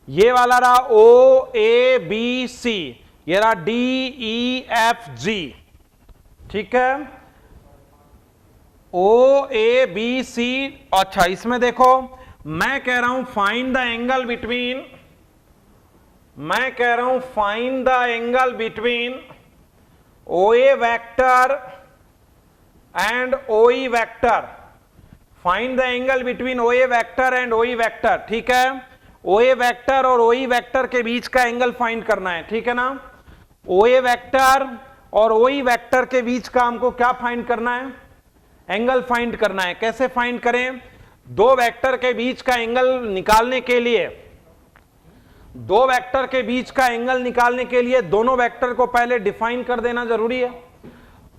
ये वाला रहा ओ ए बी सी, ये रहा डी ई एफ जी, ठीक है, ओ ए बी सी। अच्छा इसमें देखो मैं कह रहा हूं फाइंड द एंगल बिटवीन, मैं कह रहा हूं find the angle between O A vector and O E vector, find the angle between O A vector and O E vector, ठीक है। ओ ए वेक्टर और ओ ई वेक्टर के बीच का एंगल फाइंड करना है, ठीक है ना। ओ ए वेक्टर और ओ ई वेक्टर के बीच का हमको क्या फाइंड करना है, एंगल फाइंड करना है। कैसे फाइंड करें, दो वेक्टर के बीच का एंगल निकालने के लिए, दो वेक्टर के बीच का एंगल निकालने के लिए दोनों वेक्टर को पहले डिफाइन कर देना जरूरी है।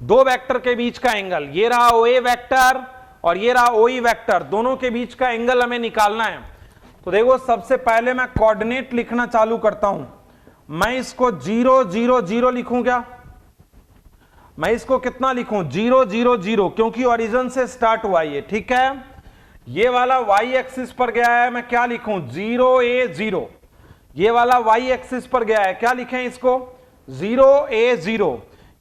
दो वेक्टर के बीच का एंगल, ये रहा ओ ए वेक्टर और ये रहा ओ ई वेक्टर, दोनों के बीच का एंगल हमें निकालना है। तो देखो सबसे पहले मैं कोऑर्डिनेट लिखना चालू करता हूं। मैं इसको 0 0 0 लिखूं क्या, मैं इसको कितना लिखूं 0 0 0, क्योंकि ओरिजिन से स्टार्ट हुआ ये, ठीक है। ये वाला वाई एक्सिस पर गया है, मैं क्या लिखूं 0 a 0। ये वाला वाई एक्सिस पर गया है, क्या लिखें इसको 0 a 0।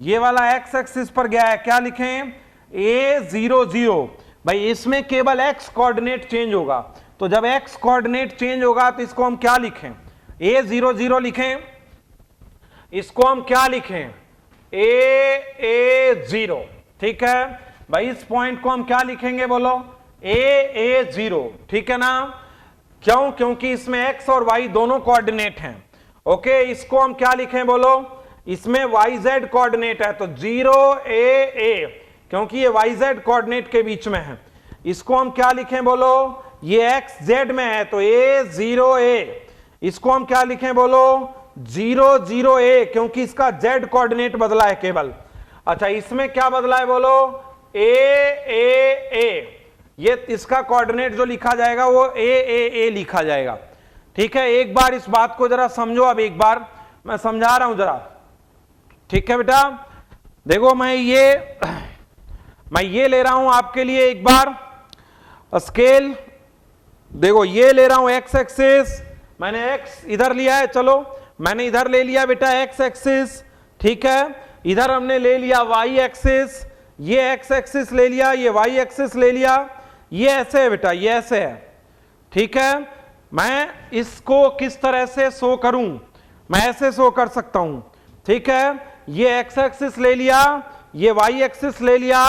ये वाला एक्स एक्सिस पर गया है, क्या लिखें a 0 0। भाई इसमें केवल एक्स कोऑर्डिनेट चेंज होगा, तो जब एक्स कोऑर्डिनेट चेंज होगा तो इसको हम क्या लिखें a 0 0 लिखें, इसको हम क्या लिखें a 0, ठीक है। भाई इस पॉइंट को हम क्या लिखेंगे बोलो a 0, ठीक है ना। क्यों, क्योंकि इसमें x और y दोनों कोऑर्डिनेट हैं। ओके इसको हम क्या लिखें बोलो, इसमें yz कोऑर्डिनेट है तो 0 a, क्योंकि ये yz कोऑर्डिनेट के बीच में है। इसको हम क्या लिखें बोलो, ये x z में है तो a 0 a। इसको हम क्या लिखें बोलो 0 0 a, क्योंकि इसका z कोऑर्डिनेट बदला है केवल। अच्छा इसमें क्या बदला है बोलो a, ये इसका कोऑर्डिनेट जो लिखा जाएगा वो a लिखा जाएगा, ठीक है। एक बार इस बात को जरा समझो, अब एक बार मैं समझा रहा हूं जरा, ठीक है बेटा। देखो मैं ये ले रहा हूं आपके लिए एक बार स्केल, देखो ये ले रहा हूं एक्स एक्सिस, मैंने एक्स इधर लिया है, चलो मैंने इधर ले लिया बेटा एक्स एक्सिस, ठीक है। इधर हमने ले लिया वाई एक्सिस, ये एक्स एक्सिस ले लिया, ये वाई एक्सिस ले लिया, ये ऐसे है बेटा, ये ऐसे है, ठीक है। मैं इसको किस तरह से शो करूं, मैं ऐसे शो कर सकता हूं, ठीक है। ये एक्स एक्सिस ले लिया, ये वाई एक्सिस ले लिया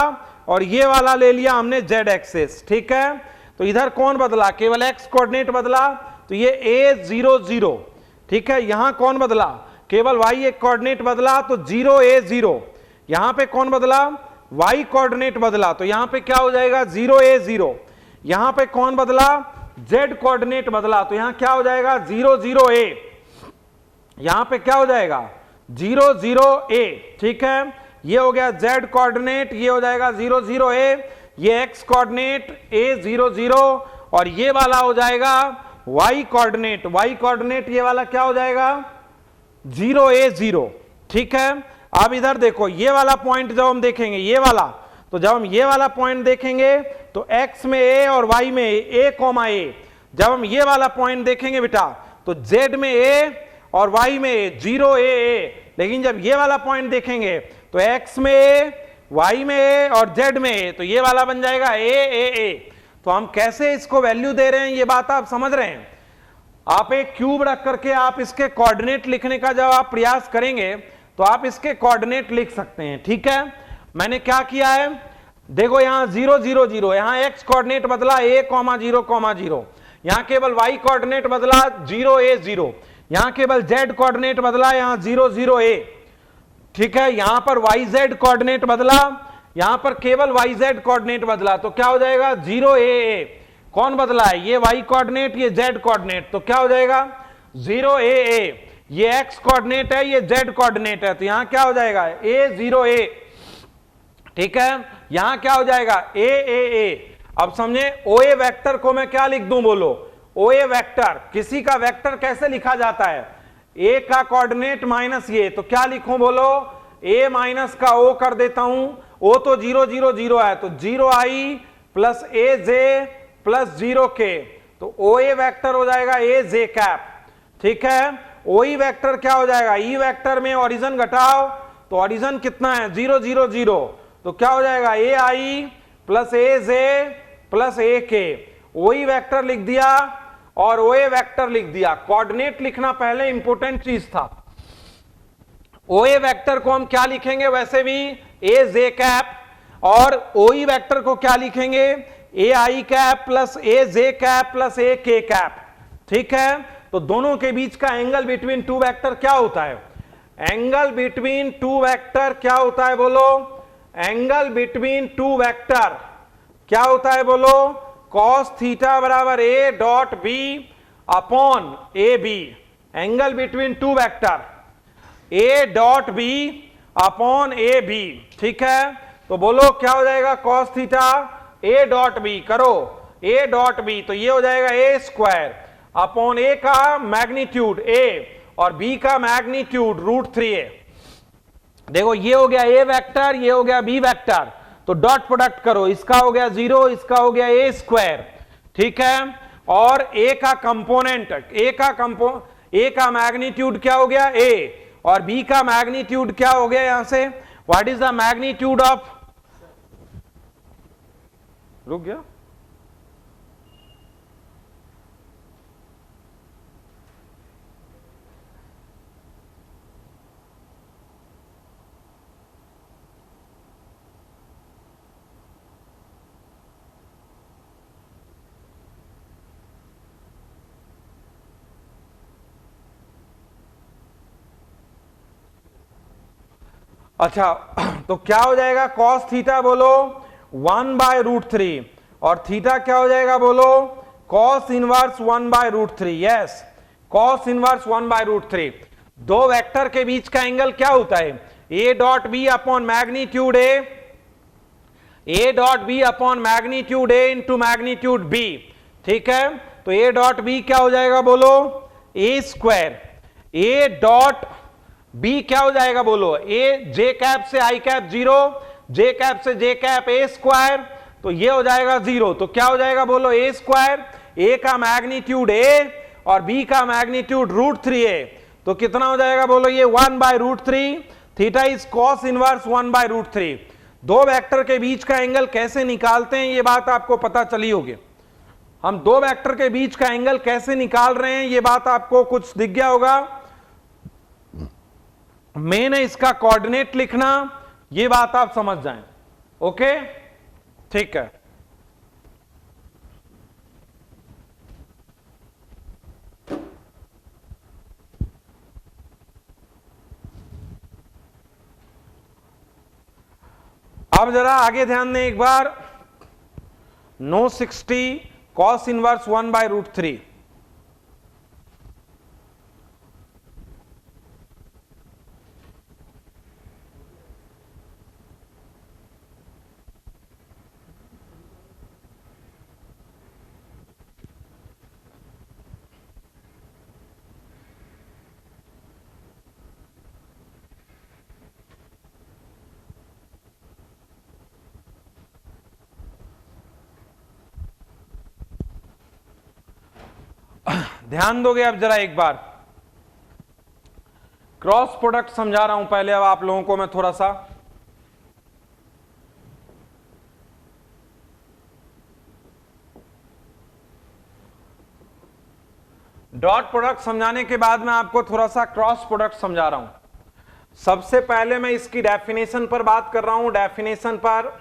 और ये वाला ले लिया हमने जेड एक्सिस, ठीक है। तो इधर कौन बदला, केवल एक्स कोऑर्डिनेट बदला, तो ये a 0 0, ठीक है। यहां कौन बदला, केवल y एक कोऑर्डिनेट बदला तो 0 a 0। यहां पे कौन बदला, y कोऑर्डिनेट बदला, तो यहां पे क्या हो जाएगा 0 a 0। यहां पे कौन बदला, z कोऑर्डिनेट बदला, तो यहां क्या हो जाएगा 0 0 a। यहां पे क्या हो जाएगा 0 0 a, ठीक है। ये हो गया z कोऑर्डिनेट, ये हो जाएगा 0 0 a, ये x कोऑर्डिनेट a 0 0 और ये वाला हो जाएगा y कोऑर्डिनेट, y कोऑर्डिनेट ये वाला क्या हो जाएगा 0 a 0, ठीक है। अब इधर देखो ये वाला पॉइंट जब हम देखेंगे, ये वाला, तो जब हम ये वाला पॉइंट देखेंगे तो x में a और y में a, जब हम ये वाला पॉइंट देखेंगे बेटा तो z में a और y में 0 a। लेकिन जब ये वाला पॉइंट देखेंगे तो x में a, y में a और z में a, तो ये वाला बन जाएगा a। तो हम कैसे इसको वैल्यू दे रहे हैं, ये बात आप समझ रहे हैं। आप एक क्यूब रख करके आप इसके कोऑर्डिनेट लिखने का जब आप प्रयास करेंगे तो आप इसके कोऑर्डिनेट लिख सकते हैं, ठीक है। मैंने क्या किया है, देखो यहां 0 0 0, यहां x कोऑर्डिनेट बदला a 0 0, यहां केवल y कोऑर्डिनेट बदला 0 a 0, यहां केवल z कोऑर्डिनेट बदला यहां 0 0 a, ठीक है। यहां पर yz कोऑर्डिनेट बदला, यहां पर केवल yz कोऑर्डिनेट बदला, तो क्या हो जाएगा 0 a। कौन बदला है, ये y कोऑर्डिनेट, ये z कोऑर्डिनेट, तो क्या हो जाएगा 0 a, ये x कोऑर्डिनेट है, ये z कोऑर्डिनेट है, तो यहां क्या हो जाएगा a 0 a, ठीक है। यहां क्या हो जाएगा a। अब समझे OA वेक्टर को मैं क्या लिख दूं, बोलो OA वेक्टर, किसी का वेक्टर कैसे लिखा जाता है, a का कोऑर्डिनेट माइनस ये, तो क्या लिखूं बोलो, a माइनस का o कर देता हूं, o तो 0 0 0 है, तो 0i plus aj plus 0k, तो OA वेक्टर हो जाएगा a j कैप, ठीक है। OE वेक्टर क्या हो जाएगा, E वेक्टर में ओरिजिन घटाओ, तो ओरिजिन कितना है 0 0 0, तो क्या हो जाएगा ai plus aj plus ak, OE vector लिख दिया और OA वेक्टर लिख दिया। कोऑर्डिनेट लिखना पहले इंपॉर्टेंट चीज था। OA वेक्टर को हम क्या लिखेंगे, वैसे भी a j कैप, और OE वेक्टर को क्या लिखेंगे ai cap plus a j cap plus a k cap, ठीक है। तो दोनों के बीच का एंगल बिटवीन टू वेक्टर क्या होता है, एंगल बिटवीन टू वेक्टर क्या होता है बोलो, एंगल बिटवीन टू वेक्टर क्या होता है बोलो, cos थीटा बराबर a dot b upon A B, angle between two vector a dot b upon A B, ठीक है। तो बोलो क्या हो जाएगा cos theta a dot b, करो a डॉट b, तो ये हो जाएगा a स्क्वायर अपॉन a का मैग्नीट्यूड a और b का मैग्नीट्यूड √3a। देखो ये हो गया a वेक्टर, ये हो गया b वेक्टर, तो डॉट प्रोडक्ट करो, इसका हो गया 0, इसका हो गया a स्क्वायर, ठीक है। और a का कंपोनेंट, a का मैग्नीट्यूड क्या हो गया a, और b का मैग्नीट्यूड क्या हो गया, यहां से what is the magnitude of, रुक गया, अच्छा। तो क्या हो जाएगा cos थीटा बोलो 1/√3, और थीटा क्या हो जाएगा बोलो cos inverse 1/√3, yes cos inverse 1/√3। दो वेक्टर के बीच का एंगल क्या होता है, a dot B upon magnitude a dot B upon magnitude a into magnitude b, ठीक है। तो a डॉट b क्या हो जाएगा बोलो a square, a dot b क्या हो जाएगा बोलो a j कैप से i कैप 0, j कैप से j कैप a स्क्वायर, तो ये हो जाएगा 0, तो क्या हो जाएगा बोलो a स्क्वायर, a का मैग्नीट्यूड a और b का मैग्नीट्यूड √3a, तो कितना हो जाएगा बोलो ये 1/√3, थीटा इज cos इनवर्स 1/√3। दो वेक्टर के बीच का एंगल कैसे निकालते हैं ये बात आपको पता चली होगी, हम दो वेक्टर के बीच का एंगल कैसे निकाल रहे हैं ये बात आपको कुछ दिख गया होगा। मेन है इसका कोऑर्डिनेट लिखना, ये बात आप समझ जाएं, ओके ठीक है। अब जरा आगे ध्यान दें एक बार, नो 60 cos इनवर्स 1/√3, ध्यान दोगे अब जरा एक बार, क्रॉस प्रोडक्ट समझा रहा हूं पहले, अब आप लोगों को मैं थोड़ा सा डॉट प्रोडक्ट समझाने के बाद मैं आपको थोड़ा सा क्रॉस प्रोडक्ट समझा रहा हूं। सबसे पहले मैं इसकी डेफिनेशन पर बात कर रहा हूं, डेफिनेशन पर,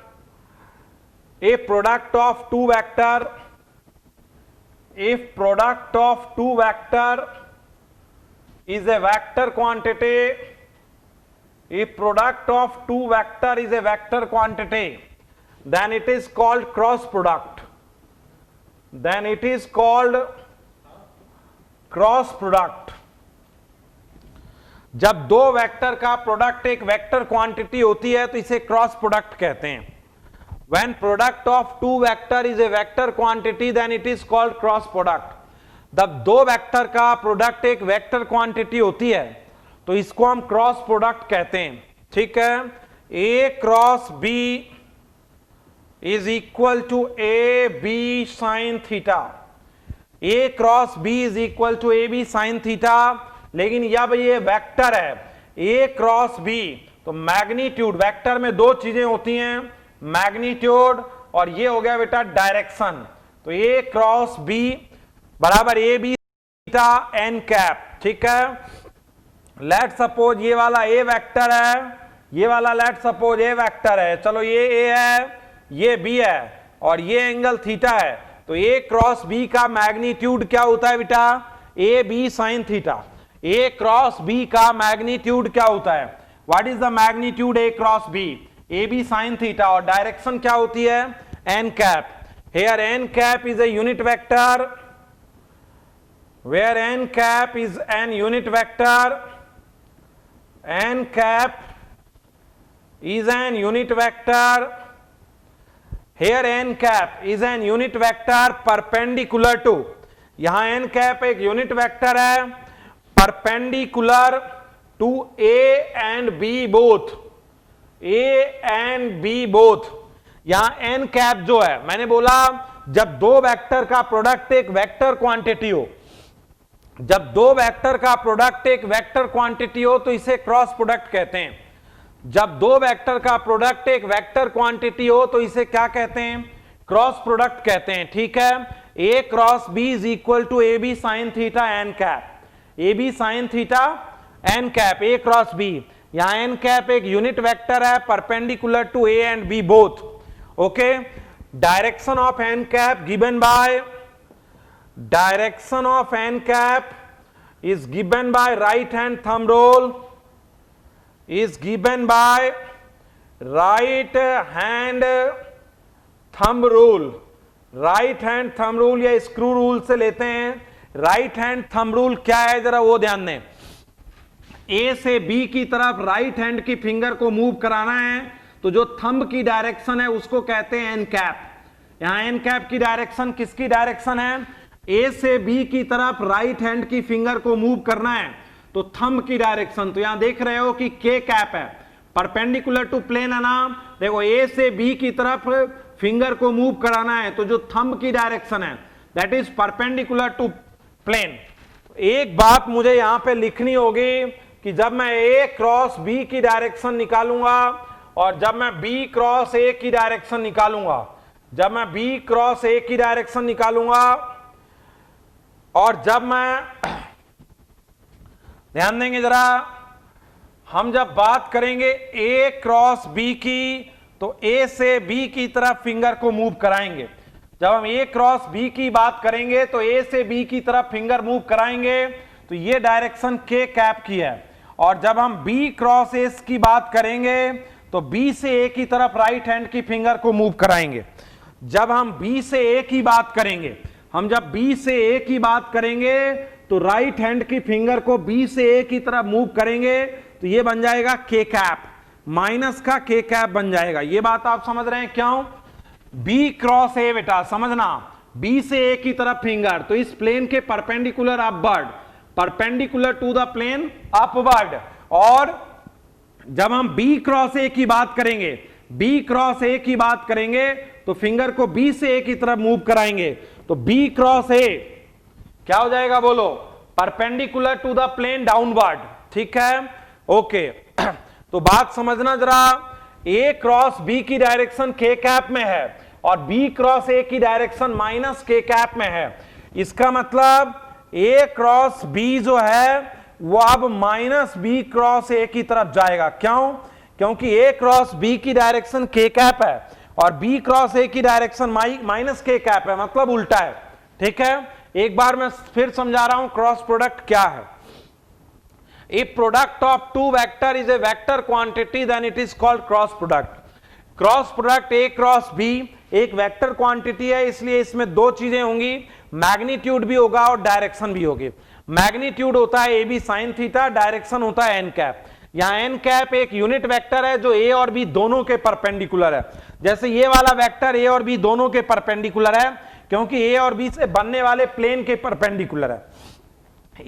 a product of two vector, if product of two vector is a vector quantity, if product of two vector is a vector quantity, then it is called cross product, then it is called cross product, जब दो vector का product एक vector quantity होती है तो इसे cross product कहते हैं। When product of two vector is a vector quantity then it is called cross product। जब दो वेक्टर का प्रोडक्ट एक वेक्टर क्वांटिटी होती है तो इसको हम क्रॉस प्रोडक्ट कहते हैं। ठीक है, A cross B is equal to A B sine theta. A cross B is equal to A B sine theta. लेकिन जब ये वेक्टर है A क्रॉस B तो मैग्नीट्यूड, वेक्टर में दो चीजें होती हैं, मैग्नीट्यूड और ये हो गया बेटा डायरेक्शन। तो A क्रॉस B बराबर A B theta N cap. ठीक है, लेट सपोज ये वाला ए वेक्टर है, ये वाला लेट सपोज ए वेक्टर है, चलो ये ए है, ये बी है और ये एंगल थीटा है। तो ए क्रॉस बी का मैग्नीट्यूड क्या होता है बेटा? A B sine theta. A cross B का मैग्नीट्यूड क्या होता है? What is the magnitude A cross B? A B sine theta. और डायरेक्शन क्या होती है? N cap. Here N cap is a unit vector, where n cap is an unit vector, n cap is an unit vector, here n cap is an unit vector perpendicular to, यहां n cap एक unit vector है perpendicular to A and B both, A and B both। यहां n cap जो है, मैंने बोला जब दो वेक्टर का प्रोडक्ट एक वेक्टर क्वांटिटी हो, जब दो वेक्टर का प्रोडक्ट एक वेक्टर क्वांटिटी हो तो इसे क्रॉस प्रोडक्ट कहते हैं। जब दो वेक्टर का प्रोडक्ट एक वेक्टर क्वांटिटी हो तो इसे क्या कहते हैं? क्रॉस प्रोडक्ट कहते हैं। ठीक है, A cross B is equal to A B sine theta N cap. A B sine theta N cap, A cross B. यहां एन कैप एक यूनिट वेक्टर है perpendicular to A and B both. Okay, direction of N cap given by, direction of n cap is given by right hand thumb rule, is given by right hand thumb rule। right hand thumb rule या screw rule से लेते हैं। right hand thumb rule क्या है जरा वो ध्यान दें। A से B की तरफ राइट हैंड की फिंगर को मूव कराना है तो जो थंब की डायरेक्शन है उसको कहते हैं एन कैप। यहां एन कैप की डायरेक्शन किसकी डायरेक्शन है? ए से बी की तरफ राइट हैंड की फिंगर को मूव करना है तो थंब की डायरेक्शन, तो यहां देख रहे हो कि के कैप है, परपेंडिकुलर टू प्लेन है ना। देखो ए से बी की तरफ फिंगर को मूव कराना है तो जो थंब की डायरेक्शन है that is perpendicular to plane. एक बात मुझे यहां पे लिखनी होगी कि जब मैं ए क्रॉस बी की डायरेक्शन निकालूंगा और जब मैं बी क्रॉस ए की डायरेक्शन निकालूंगा, जब मैं बी क्रॉस ए की डायरेक्शन निकालूंगा और जब मैं, ध्यान देंगे जरा, हम जब बात करेंगे ए क्रॉस बी की तो ए से बी की तरफ फिंगर को मूव कराएंगे। जब हम ए क्रॉस बी की बात करेंगे तो ए से बी की तरफ फिंगर मूव कराएंगे तो ये डायरेक्शन के कैप की है। और जब हम बी क्रॉस ए की बात करेंगे तो बी से ए की तरफ राइट हैंड की फिंगर को मूव कराएंगे। जब हम बी से ए की बात करेंगे, हम जब बी से ए की बात करेंगे तो राइट हैंड की फिंगर को बी से ए की तरफ मूव करेंगे तो ये बन जाएगा के कैप, माइनस का के कैप बन जाएगा। ये बात आप समझ रहे हैं क्यों? बी क्रॉस ए बेटा समझना, बी से ए की तरफ फिंगर तो इस प्लेन के perpendicular upward, perpendicular to the plane upward. और जब हम बी क्रॉस ए की बात करेंगे, बी क्रॉस ए की बात करेंगे तो फिंगर को बी से ए की तरफ मूव कराएंगे तो बी क्रॉस ए क्या हो जाएगा बोलो? Perpendicular to the plane downward. ठीक है, ओके। तो बात समझना जरा, ए क्रॉस बी की डायरेक्शन के कैप में है और बी क्रॉस ए की डायरेक्शन माइनस के कैप में है। इसका मतलब ए क्रॉस बी जो है वो अब माइनस बी क्रॉस ए की तरफ जाएगा। क्यों? क्योंकि ए क्रॉस बी की डायरेक्शन के कैप है और बी क्रॉस ए की डायरेक्शन माइनस के कैप है, मतलब उल्टा है। ठीक है, एक बार मैं फिर समझा रहा हूं क्रॉस प्रोडक्ट क्या है। If product of two vector is a vector quantity then it is called cross product. Cross product A cross B एक वेक्टर क्वांटिटी है, इसलिए इसमें दो चीजें होंगी, मैग्नीट्यूड भी होगा और डायरेक्शन भी होगी। मैग्नीट्यूड होता है A B sine theta, direction होता है एन कैप। यहां एन कैप एक यूनिट वेक्टर है जो ए और बी दोनों के परपेंडिकुलर है। जैसे ये वाला वेक्टर ए और बी दोनों के परपेंडिकुलर है क्योंकि ए और बी से बनने वाले प्लेन के परपेंडिकुलर है।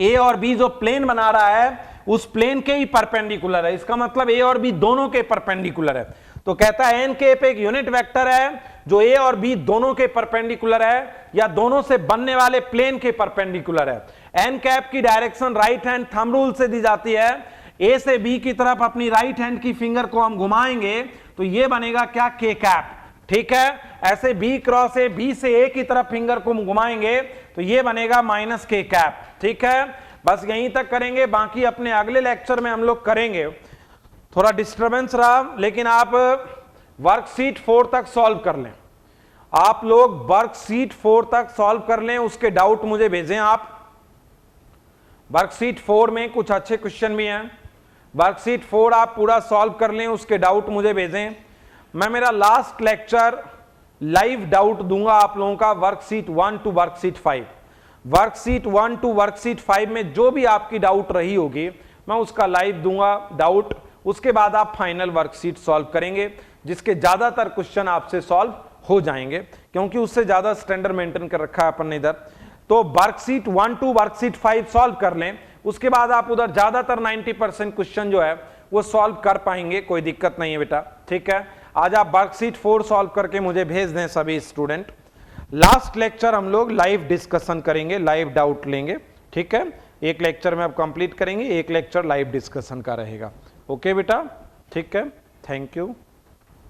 ए और बी जो प्लेन बना रहा है उस प्लेन के ही परपेंडिकुलर है, इसका मतलब ए और बी दोनों के परपेंडिकुलर है। तो कहता है एन कैप एक यूनिट वेक्टर है जो ए और बी दोनों के परपेंडिकुलर है या दोनों से बनने वाले प्लेन के परपेंडिकुलर है। एन कैप की direction right hand thumb rule से दी जाती है। ए से बी की तरफ अपनी राइट हैंड की फिंगर को हम घुमाएंगे तो ये बनेगा क्या, के कैप। ठीक है, ऐसे बी क्रॉस ए, बी से ए की तरफ फिंगर को घुमाएंगे तो ये बनेगा माइनस के कैप। ठीक है, बस यहीं तक करेंगे, बाकी अपने अगले लेक्चर में हम लोग करेंगे। थोड़ा डिस्टरबेंस रहा लेकिन आप वर्कशीट 4 तक सॉल्व कर लें। आप लोग वर्कशीट 4 तक सॉल्व कर लें, उसके डाउट मुझे भेजें आप। वर्कशीट 4 में कुछ अच्छे क्वेश्चन भी हैं। वर्कशीट 4 आप पूरा सॉल्व कर लें, उसके डाउट मुझे भेजें। मैं मेरा लास्ट लेक्चर लाइव डाउट दूंगा आप लोगों का worksheet 1 to worksheet 5। Worksheet 1 to worksheet 5 में जो भी आपकी डाउट रही होगी मैं उसका लाइव दूंगा डाउट। उसके बाद आप फाइनल वर्कशीट सॉल्व करेंगे जिसके ज्यादातर क्वेश्चन आपसे सॉल्व हो जाएंगे क्योंकि उससे ज्यादा स्टैंडर्ड मेंटेन कर रखा है अपन ने इधर। तो वर्कशीट 1 टू वर्कशीट 5 सॉल्व कर लें, उसके बाद आप उधर ज्यादातर 90% क्वेश्चन जो है वो सॉल्व कर पाएंगे, कोई दिक्कत नहीं है बेटा। ठीक है, आज आप वर्कशीट 4 सॉल्व करके मुझे भेज दें सभी स्टूडेंट। लास्ट लेक्चर हम लोग लाइव डिस्कशन करेंगे, लाइव डाउट लेंगे। ठीक है, एक लेक्चर में आप कंप्लीट करेंगे, एक लेक्चर लाइव डिस्कशन का रहेगा। ओके बेटा, ठीक है, थैंक यू।